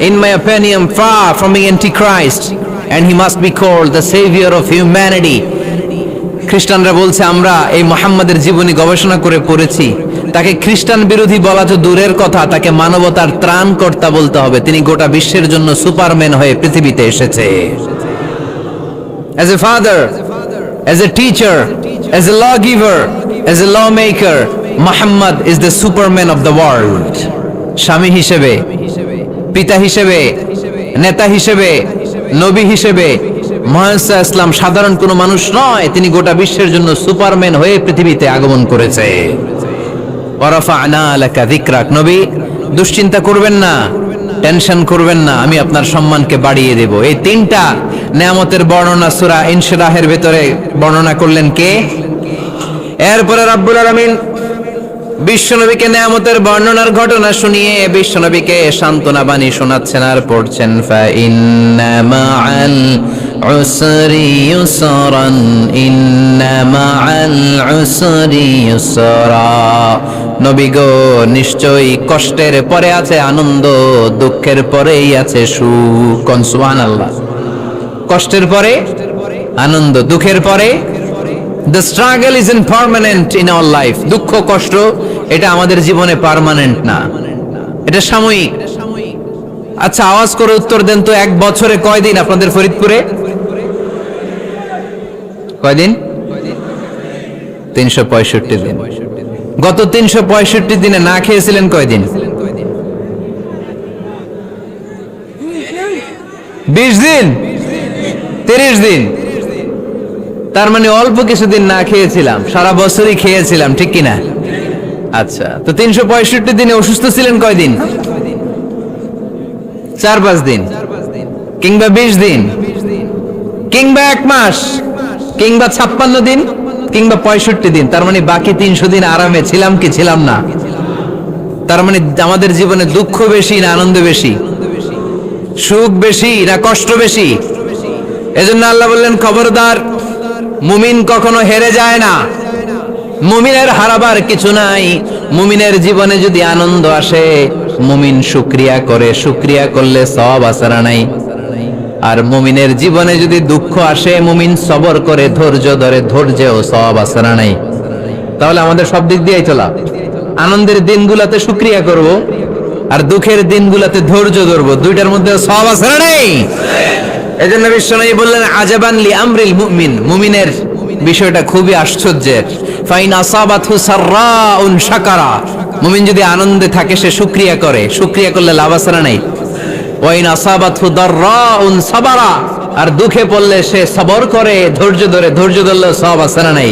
in my opinion far from the antichrist, and he must be called the savior of humanity. খ্রিস্টানরা বলছে আমরা এই মুহাম্মাদের জীবনী গবেষণা করে পড়েছি, তাকে খ্রিস্টান বিরোধী বলা তো দূরের কথা, তাকে মানবতার ত্রাণকর্তা বলতে হবে। তিনি গোটা বিশ্বের জন্য সুপারম্যান হয়ে পৃথিবীতে এসেছে। As a father, as a teacher, as a lawgiver, as a lawmaker, Muhammad is the superman of the world. স্বামী হিসেবে, পিতা হিসেবে, নেতা হিসেবে, নবী হিসেবে মুহাম্মদ ইসলাম সাধারণ কোনো মানুষ নয়, তিনি গোটা বিশ্বের জন্য সুপারম্যান হয়ে পৃথিবীতে আগমন করেছে। ওয়ারাফা'না লাকা যিকরাক, নবী দুশ্চিন্তা করবেন না, টেনশন করবেন না, আমি আপনার সম্মানকে বাড়িয়ে দেব। এই তিনটা নেয়ামতের বর্ণনা সূরা ইনশিরাহের ভিতরে বর্ণনা করলেন কে? এরপরে রাব্বুল আলামিন বিশ্বনবীকে নেয়ামতের বর্ণনার ঘটনা শুনিয়ে বিশ্বনবীকে সান্ত্বনা বাণী শোনাচ্ছেন আর পড়ছেন ফা ইন্না মাআল উসরি ইউসরান, ইন্না মাআল উসরি ইউসরা। নবী গো, নিশ্চয়ই কষ্টের পরে আছে আনন্দ, দুঃখের পরেই আছে সুখ। সুবহানাল্লাহ। কষ্টের পরে আনন্দ, দুঃখের পরে The struggle isn't permanent in our life. দুঃখ কষ্ট এটা আমাদের জীবনে পার্মানেন্ট না, এটা সাময়িক। আচ্ছা আওয়াজ করে উত্তর দেন তো, এক বছরে কয়দিন আপনাদের ফরিদপুরে? কয়দিন? 365 দিন। গত 365 দিনে না খেয়েছিলেন কয়দিন? 20 দিন, 30 দিন। তার মানে অল্প কিছুদিন না খেয়েছিলাম, সারা বছরই খেয়েছিলাম, ঠিক কিনা? আচ্ছা, তো 365 দিনে অসুস্থ ছিলেন কয়দিন? 4-5 দিন, কিংবা 20 দিন, কিংবা 1 মাস, কিংবা 56 দিন, কিংবা 65 দিন। তার মানে বাকি 300 দিন আরামে ছিলাম কি ছিলাম না? তার মানে আমাদের জীবনে দুঃখ বেশি না আনন্দ বেশি? সুখ বেশি না কষ্ট বেশি? এজন্য আল্লাহ বললেন খবরদার, মুমিন কখনো হেরে যায় না, মুমিনের হারাবার কিছু নাই। মুমিনের জীবনে যদি আনন্দ আসে, মুমিন শুকরিয়া করে, শুকরিয়া করলে সওয়াব আছে না নাই? আর মুমিনের জীবনে যদি দুঃখ আসে, মুমিন সবর করে, ধৈর্য ধরে, ধৈর্যেও সওয়াব আছে না নাই? তাহলে আমাদের সব দিক দিয়েই চলা, আনন্দের দিনগুলোতে শুকরিয়া করব, আর দুঃখের দিনগুলোতে ধৈর্য ধরব, দুইটার মধ্যে সওয়াব আছে না নাই? এজন্য বিশ্বনবী বললেন আজাবান লি আমরিল মুমিন, মুমিনের বিষয়টা খুবই আশ্চর্যের। ফাইন আসাবাতহু সাররাউন শাকারা, মুমিন যদি আনন্দে থাকে সে শুকরিয়া করে, শুকরিয়া করলে লাভ আছে না নাই? ওয়াইন আসাবাতহু দাররাউন সাবারা, আর দুঃখে পড়লে সে সবর করে, ধৈর্য ধরে, ধৈর্য ধরলে সওয়াব আছে না নাই?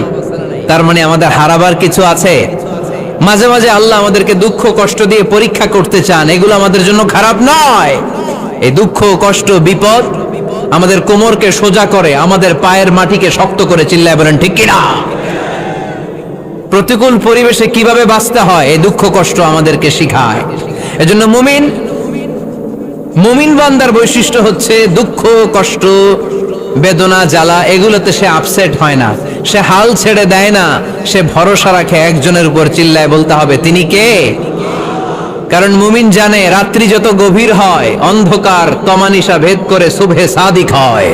তার মানে আমাদের হারাবার কিছু আছে। মাঝে মাঝে আল্লাহ আমাদেরকে দুঃখ কষ্ট দিয়ে পরীক্ষা করতে চান, এগুলো আমাদের জন্য খারাপ নয়। এই দুঃখ কষ্ট বিপদ আমাদের কোমরকে সোজা করে, আমাদের পায়ের মাটিকে শক্ত করে, চিল্লায় বলেন ঠিক কিনা? প্রতিকূল পরিবেশে কিভাবে বাঁচতে হয় এই দুঃখ কষ্ট আমাদেরকে শিখায়। এজন্য মুমিন বান্দার বৈশিষ্ট্য হচ্ছে দুঃখ কষ্ট বেদনা জ্বালা এগুলোতে সে আপসেট হয় না, সে হাল ছেড়ে দেয় না, সে ভরসা রাখে একজনের উপর, চিল্লায় বলতে হবে তিনি কে? কারণ মুমিন জানে রাত্রি যত গভীর হয়, অন্ধকার তমানিসা ভেদ করে সুবহে সাদিক হয়।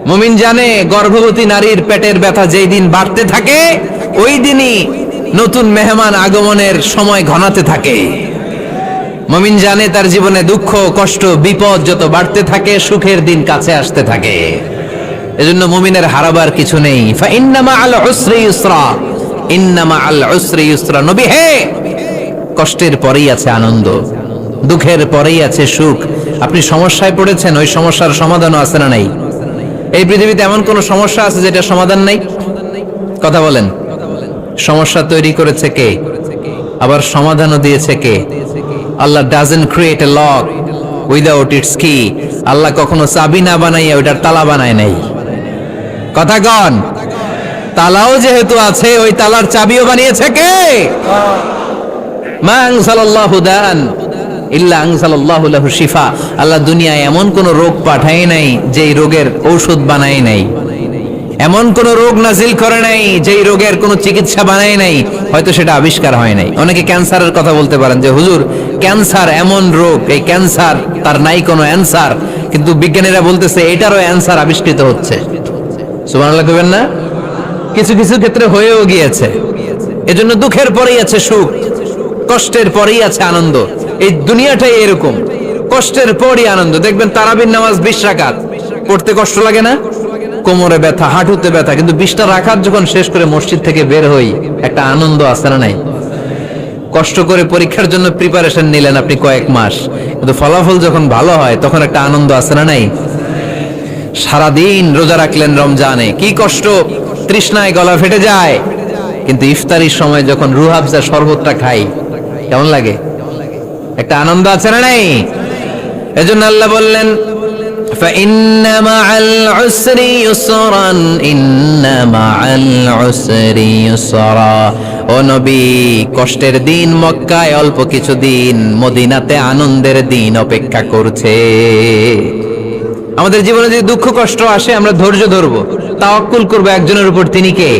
মুমিন জানে গর্ভবতী নারীর পেটের ব্যথা যেই দিন বাড়তে থাকে, ওই দিনই নতুন মেহমান আগমনের সময় ঘনাতে থাকে। মুমিন জানে তার জীবনে দুঃখ কষ্ট বিপদ যত বাড়তে থাকে, সুখের দিন কাছে আসতে থাকে। এজন্য মুমিনের হারাবার কিছু নেই। ফা ইন্না মাআল উসরি ইউসরা, ইন্না মাআল উসরি ইউসরা। নবী হে, কষ্টের পরেই আছে আনন্দ, দুঃখের পরেই আছে সুখ। আপনি সমস্যায় পড়েছেন, ওই সমস্যার সমাধানও আছে না নাই? এই পৃথিবীতে এমন কোন সমস্যা আছে যেটা সমাধান নাই? কথা বলেন। সমস্যা তৈরি করেছে কে? আবার সমাধানও দিয়েছে কে? আল্লাহ doesn't create a lock without its key. আল্লাহ কখনো চাবি না বানাইয়া ওইটার তালা বানায় নাই। কথা কন। তালাও যেহেতু আছে, ওই তালার চাবিও বানিয়েছে কে? মান সাল্লাল্লাহু দান ইল্লা আনজালাল্লাহু লাহু শিফা, আল্লাহ দুনিয়ায় এমন কোন রোগ পাঠায় নাই যেই রোগের ঔষধ বানায় নাই, এমন কোন রোগ নাজিল করে নাই যেই রোগের কোন চিকিৎসা বানায় নাই, হয়তো সেটা আবিষ্কার হয় নাই। অনেকে ক্যান্সারের কথা বলতে পারেন যে হুজুর ক্যান্সার এমন রোগ, এই ক্যান্সার তার নাই কোনো অ্যান্সার, কিন্তু বিজ্ঞানীরা বলতেছে এটারও অ্যান্সার আবিষ্কৃত হচ্ছে। সুবহানাল্লাহ কইবেন না? কিছু কিছু ক্ষেত্রে হয়েও গিয়েছে। এজন্য দুঃখের পরেই আছে সুখ, কষ্টের পরেই আছে আনন্দ। এই দুনিয়াটাই এরকম, কষ্টের পরই আনন্দ। দেখবেন তারাবির নামাজ 20 রাকাত পড়তে কষ্ট লাগে না? কোমরে ব্যথা, হাঁটুতে ব্যথা, কিন্তু 20টা রাকাত যখন শেষ করে মসজিদ থেকে বের হই একটা আনন্দ আছে না নাই? কষ্ট করে পরীক্ষার জন্য প্রিপারেশন নিলেন আপনি কয়েক মাস, কিন্তু ফলাফল যখন ভালো হয় তখন একটা আনন্দ আছে না নাই? সারাদিন রোজা রাখলেন রমজানে, কি কষ্ট, তৃষ্ণায় গলা ফেটে যায়, কিন্তু ইফতারির সময় যখন রুহ আফজা শরবতটা খাই কেমন লাগে? একটা আনন্দ আছে না নাই? এজন্য আল্লাহ বললেন فَإِنَّ مَعَ الْعُسْرِ يُسْرًا إِنَّ مَعَ الْعُسْرِ يُسْرًا। ও নবী, কষ্টের দিন মক্কায় অল্প কিছু দিন, মদিনাতে আনন্দের দিন অপেক্ষা করছে। আমাদের জীবনে যদি দুঃখ কষ্ট আসে আমরা ধৈর্য ধরবো, তাওয়াক্কুল করবো একজনের উপর, তিনি কে?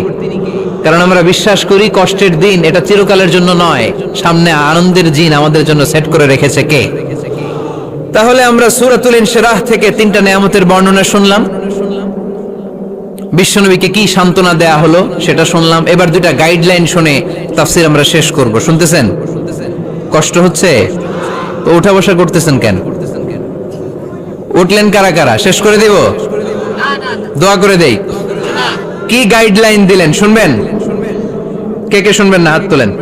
কারণ আমরা বিশ্বাস করি কষ্টের দিন এটা চিরকালের জন্য নয়, সামনে আনন্দের দিন আমাদের জন্য সেট করে রেখেছে কে? তাহলে আমরা সূরাতুল ইনশিরাহ থেকে 3টা নিয়ামতের বর্ণনা শুনলাম, বিশ্বনবীকে কি সান্ত্বনা দেয়া হলো সেটা শুনলাম। এবার 2টা গাইডলাইন শুনে তাফসীর আমরা শেষ করব। শুনতেছেন? কষ্ট হচ্ছে তো উঠা বসা করতেছেন কেন? উঠলেন কারা কারা? শেষ করে দেব? দোয়া করে দেই। কি গাইডলাইন দিলেন শুনবেন? কে কে শুনবেন না হাত তোলেন।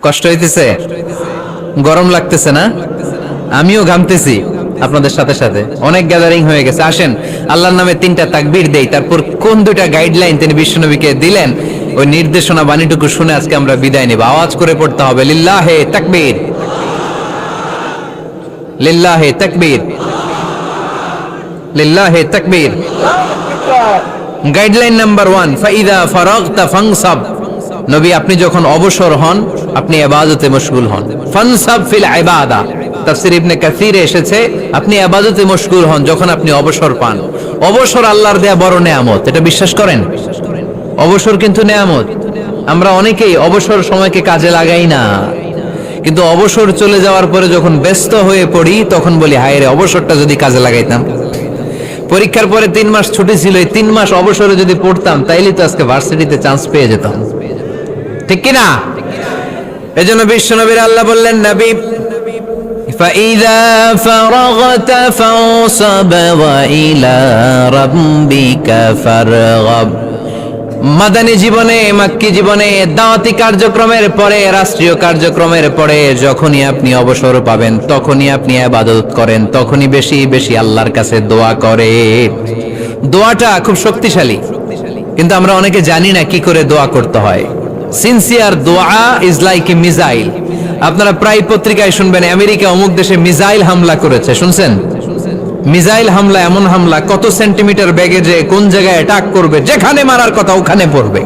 কষ্ট হইতেছে? গরম লাগতেছে না? আমিও ঘামতেছি আপনাদের সাথে সাথে, অনেক গ্যাদারিং হয়ে গেছে। আসেন আল্লাহর নামে 3টা তাকবীর দেই, তারপর কোন 2টা গাইডলাইন তিনি বিশ্বনবীকে দিলেন ওই নির্দেশনা বাণীটুকু শুনে আজকে আমরা বিদায় নিব। আওয়াজ করে পড়তে হবে লিল্লাহে তাকবীর, লিল্লাহে তাকবীর, লিল্লাহে তাকবীর। গাইডলাইন নাম্বার 1, ফাইদা ফারাগতা ফানসাব। নবী আপনি যখন অবসর হন আপনি ইবাদতে মশগুল হন। ফানসাব ফিল ইবাদা, তাফসীর ইবনে কাসিরে এসেছে আপনি ইবাদতে মশগুল হন যখন আপনি অবসর পান। অবসর আল্লাহর দেয়া বড় নেয়ামত, এটা বিশ্বাস করেন? অবসর কিন্তু নেয়ামত। আমরা অনেকেই অবসর সময়কে কাজে লাগাই না, কিন্তু অবসর চলে যাওয়ার পরে যখন ব্যস্ত হয়ে পড়ি তখন বলি হায় রে, অবসরটা যদি কাজে লাগাইতাম। পরীক্ষার পরে 3 মাস ছুটি ছিল, এই 3 মাস অবসরে যদি পড়তাম তাইলে তো আজকে ভার্সিটিতে চান্স পেয়ে যেতাম, ঠিক কি না? এজন্য বিশ্বনবীর আল্লাহ বললেন নবী ফাইযা ফারাগতা ফানসাব ওয়া ইলা রাব্বিকা ফারগাব। মাদানী জীবনে, মাক্কি জীবনে, দাওয়াতি কার্যক্রমের পরে, রাষ্ট্রীয় কার্যক্রমের পরে যখনই আপনি অবসর পাবেন তখনই আপনি ইবাদত করেন, তখনই বেশি বেশি আল্লাহর কাছে দোয়া করেন। দোয়াটা খুব শক্তিশালী, কিন্তু আমরা অনেকে জানি না কি করে দোয়া করতে হয়। সিনসিয়ার দোয়া ইজ লাইক এ মিসাইল। আপনারা প্রায় পত্রিকায় শুনবেন আমেরিকা অমুক দেশে মিসাইল হামলা করেছে, শুনছেন? মিসাইল হামলা এমন হামলা, কত সেন্টিমিটার বেগে যে কোন জায়গায় অ্যাটাক করবে, যেখানে মারার কথা ওখানে পড়বে।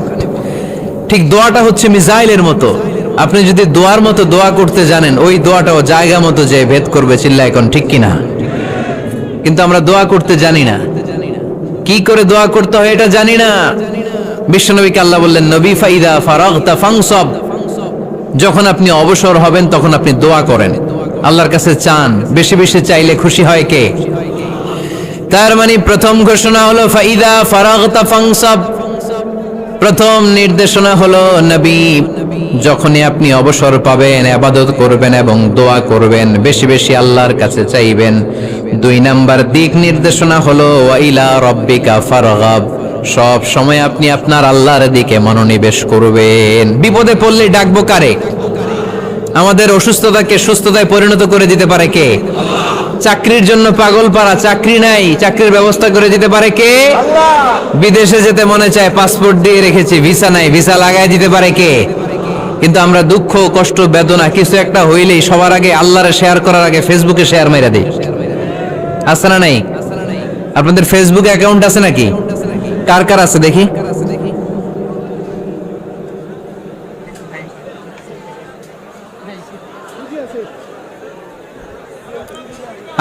ঠিক দোয়াটা হচ্ছে মিসাইলের মতো। আপনি যদি দোয়ার মতো দোয়া করতে জানেন ওই দোয়াটাও জায়গা মতো যে ভেদ করবে, চিল্লায় এখন ঠিক কিনা? কিন্তু আমরা দোয়া করতে জানি না, কি করে দোয়া করতে হয় এটা জানি না। বিশ্বনবীকে আল্লাহ বললেন নবী ফাইদা ফারাগতা ফানসাব, যখন আপনি অবসর হবেন তখন আপনি দোয়া করেন, আল্লাহর কাছে চান। বেশি বেশি চাইলে খুশি হয় কে? তার মানে প্রথম ঘোষণা হলো ফাইদা ফারাগতা ফানসাব। প্রথম নির্দেশনা হলো নবী যখনই আপনি অবসর পাবেন ইবাদত করবেন এবং দোয়া করবেন, বেশি বেশি আল্লাহর কাছে চাইবেন। 2 নাম্বার দিক নির্দেশনা হলো ওয়া ইলা রাব্বিকা ফারগাব, সব সময় আপনি আপনার আল্লাহর দিকে মনোনিবেশ করবেন। বিপদে পড়লে ডাকবো কারে? আমাদের অসুস্থতাকে সুস্থতায় পরিণত করে দিতে পারে কে? চাকরির জন্য পাগল পারা, চাকরি নাই, চাকরির ব্যবস্থা করে দিতে পারে কে? বিদেশে যেতে মনে চায়, পাসপোর্ট দিয়ে রেখেছি, ভিসা নাই, ভিসা লাগাই দিতে পারে কে? কিন্তু আমরা দুঃখ কষ্ট বেদনা কিছু একটা হইলেই সবার আগে আল্লাহরে শেয়ার করার আগে ফেসবুকে শেয়ার মেরে দিই। আছে না নাই? আপনাদের ফেসবুক অ্যাকাউন্ট আছে নাকি? কার কার আছে দেখি?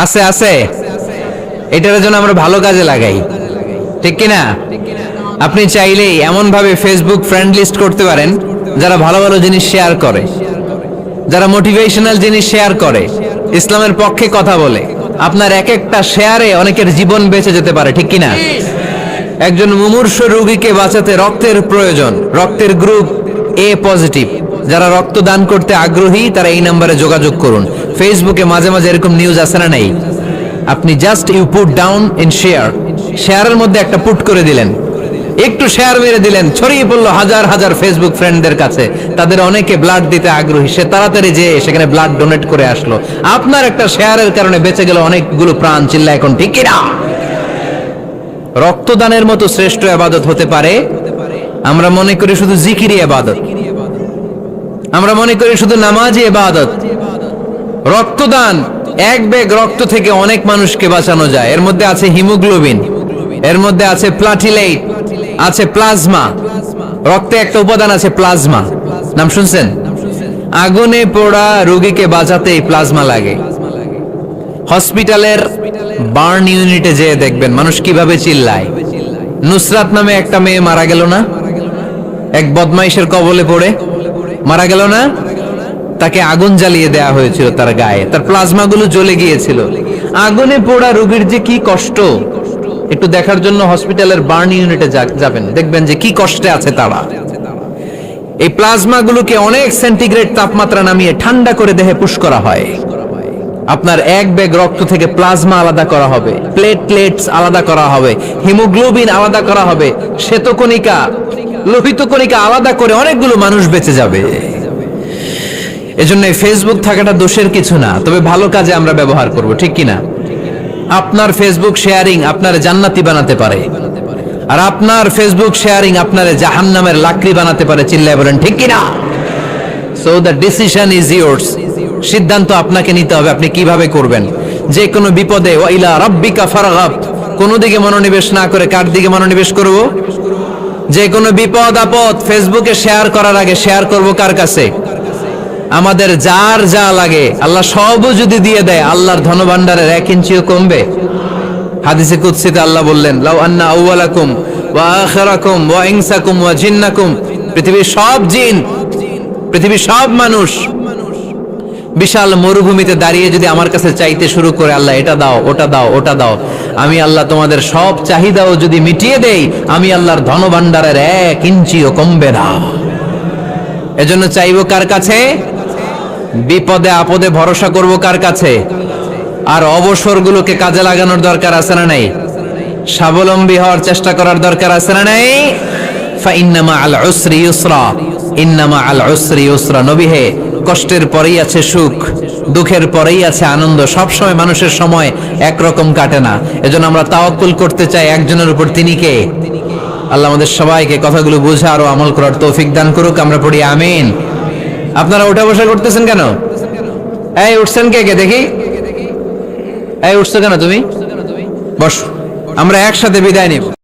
আছে আছে, এটার জন্য আমরা ভালো কাজে লাগাই, ঠিক কিনা? আপনি চাইলেই এমন ভাবে ফেসবুক ফ্রেন্ড লিস্ট করতে পারেন যারা ভালো ভালো জিনিস শেয়ার করে, যারা মোটিভেশনাল জিনিস শেয়ার করে, ইসলামের পক্ষে কথা বলে। আপনার এক একটা শেয়ারে অনেকের জীবন বেঁচে যেতে পারে, ঠিক কিনা? একজন মুমূর্ষু রোগীকে বাঁচাতে রক্তের প্রয়োজন, রক্তের গ্রুপ এ পজিটিভ, যারা রক্ত দান করতে আগ্রহী তারা এই নম্বরে যোগাযোগ করুন। ফেসবুকে মাঝে মাঝে এরকম নিউজ আসে না নাই? আপনি just you put down in share, শেয়ারের মধ্যে একটা পুট করে দিলেন, একটু শেয়ার মেরে দিলেন, ছড়িয়ে পড়লো হাজার হাজার ফেসবুক ফ্রেন্ডদের কাছে। তাদের অনেকে ব্লাড দিতে আগ্রহী, সে তাড়াতাড়ি যে সেখানে ব্লাড ডোনেট করে আসলো। আপনার একটা শেয়ারের কারণে বেঁচে গেল অনেকগুলো প্রাণ। চিল্লা এখন ঠিক কিনা? রক্তদানের মতো শ্রেষ্ঠ ইবাদত হতে পারে? আমরা মনে করি শুধু জিকিরি ইবাদত, আমরা মনে করি শুধু নামাজি ইবাদত। রক্তদান, এক ব্যাগ রক্ত থেকে অনেক মানুষকে বাঁচানো যায়। এর মধ্যে আছে হিমোগ্লোবিন, এর মধ্যে আছে প্লাটিলেট, আছে প্লাজমা। রক্তে একটা উপাদান আছে প্লাজমা, নাম শুনছেন? আগুনে পোড়া রোগীকে বাঁচাতে এই প্লাজমা লাগে। হসপিটালের বার্ন ইউনিটে যেয়ে দেখবেন মানুষ কিভাবে চিল্লায়। নুসরাত নামে একটা মেয়ে মারা গেল না, এক বদমাইশের কবলে পড়ে মারা গেল না? তাকে আগুন জ্বালিয়ে দেয়া হয়েছিল তার গায়ে, তার প্লাজমা গুলো জ্বলে গিয়েছিল। আগুনে পোড়া রোগীর যে কি কষ্ট, একটু দেখার জন্য হসপিটালের বার্ন ইউনিটে যাবেন, দেখবেন যে কি কষ্টে আছে তারা। এই প্লাজমা গুলোকে অনেক সেন্টিগ্রেড তাপমাত্রা নামিয়ে ঠান্ডা করে দেহে পুশ করা হয়। আপনার এক ব্যাগ রক্ত থেকে প্লাজমা আলাদা করা হবে, প্লেটলেটস আলাদা করা হবে, হিমোগ্লোবিন আলাদা করা হবে, শ্বেতকণিকা, লোহিত কণিকা আলাদা করে অনেকগুলো মানুষ বেঁচে যাবে। এজন্য ফেসবুক থাকাটা দোষের কিছু না, তবে ভালো কাজে আমরা ব্যবহার করব, ঠিক কিনা? আপনার ফেসবুক শেয়ারিং আপনার জান্নাতি বানাতে পারে, আর আপনার ফেসবুক শেয়ারিং আপনার জাহান্নামের লাকড়ি বানাতে পারে। চিল্লায় বলেন ঠিক কিনা? So the decision is yours, সিদ্ধান্ত আপনাকে নিতে হবে আপনি কিভাবে করবেন। যে কোনো বিপদে ওয়া ইলা রাব্বিকা ফারগাব, কোন দিকে মনোনিবেশ না করে কার দিকে মনোনিবেশ করব? যে কোনো বিপদ আপদ ফেসবুকে শেয়ার করার আগে শেয়ার করব কার কাছে? আমাদের যার যা লাগে আল্লাহ সবও যদি দিয়ে দেয়, আল্লাহর ধনভাণ্ডারের 1 ইঞ্চিও কমবে? হাদিসে কুদসিতে আল্লাহ বললেন, লাউ আন্না আউওয়ালাকুম ওয়া আখিরাকুম ওয়া ইনসাকুম ওয়া জিন্নাকুম, পৃথিবীর সব জিন, পৃথিবীর সব মানুষ বিশাল মরুভূমিতে দাঁড়িয়ে যদি আমার কাছে চাইতে শুরু করে, আল্লাহ এটা দাও, ওটা দাও, ওটা দাও, আমি আল্লাহ তোমাদের সব চাহিদাও যদি মিটিয়ে দেই, আমি আল্লাহর ধনভাণ্ডারের 1 ইঞ্চিও কমবে না। এজন্য চাইবো কার কাছে? বিপদে আপদে ভরসা করব কার কাছে? আর অবসরগুলোকে কাজে লাগানোর দরকার আছে না নাই? স্বাবলম্বী হওয়ার চেষ্টা করার দরকার আছে না নাই? ফাইন্নামা আল উসরি ইউসরা, ইন্নামা আল উসরি ইউসরা। নবী হে, কষ্টের পরেই আছে সুখ, দুঃখের পরেই আছে আনন্দ। সব সময় মানুষের সময় একরকম কাটে না। এজন্য আমরা তাওয়াক্কুল করতে চাই একজনের উপর, তিনি কে? আল্লাহ আমাদের সবাইকে কথাগুলো বুঝা আর আমল করার তৌফিক দান করুক। আমরা পড়ি আমিন। আপনারা উঠা বসা করতেছেন কেন? এই উঠছেন কে কে দেখি? এই উঠছো কেন তুমি? বস, আমরা একসাথে বিদায় নিব।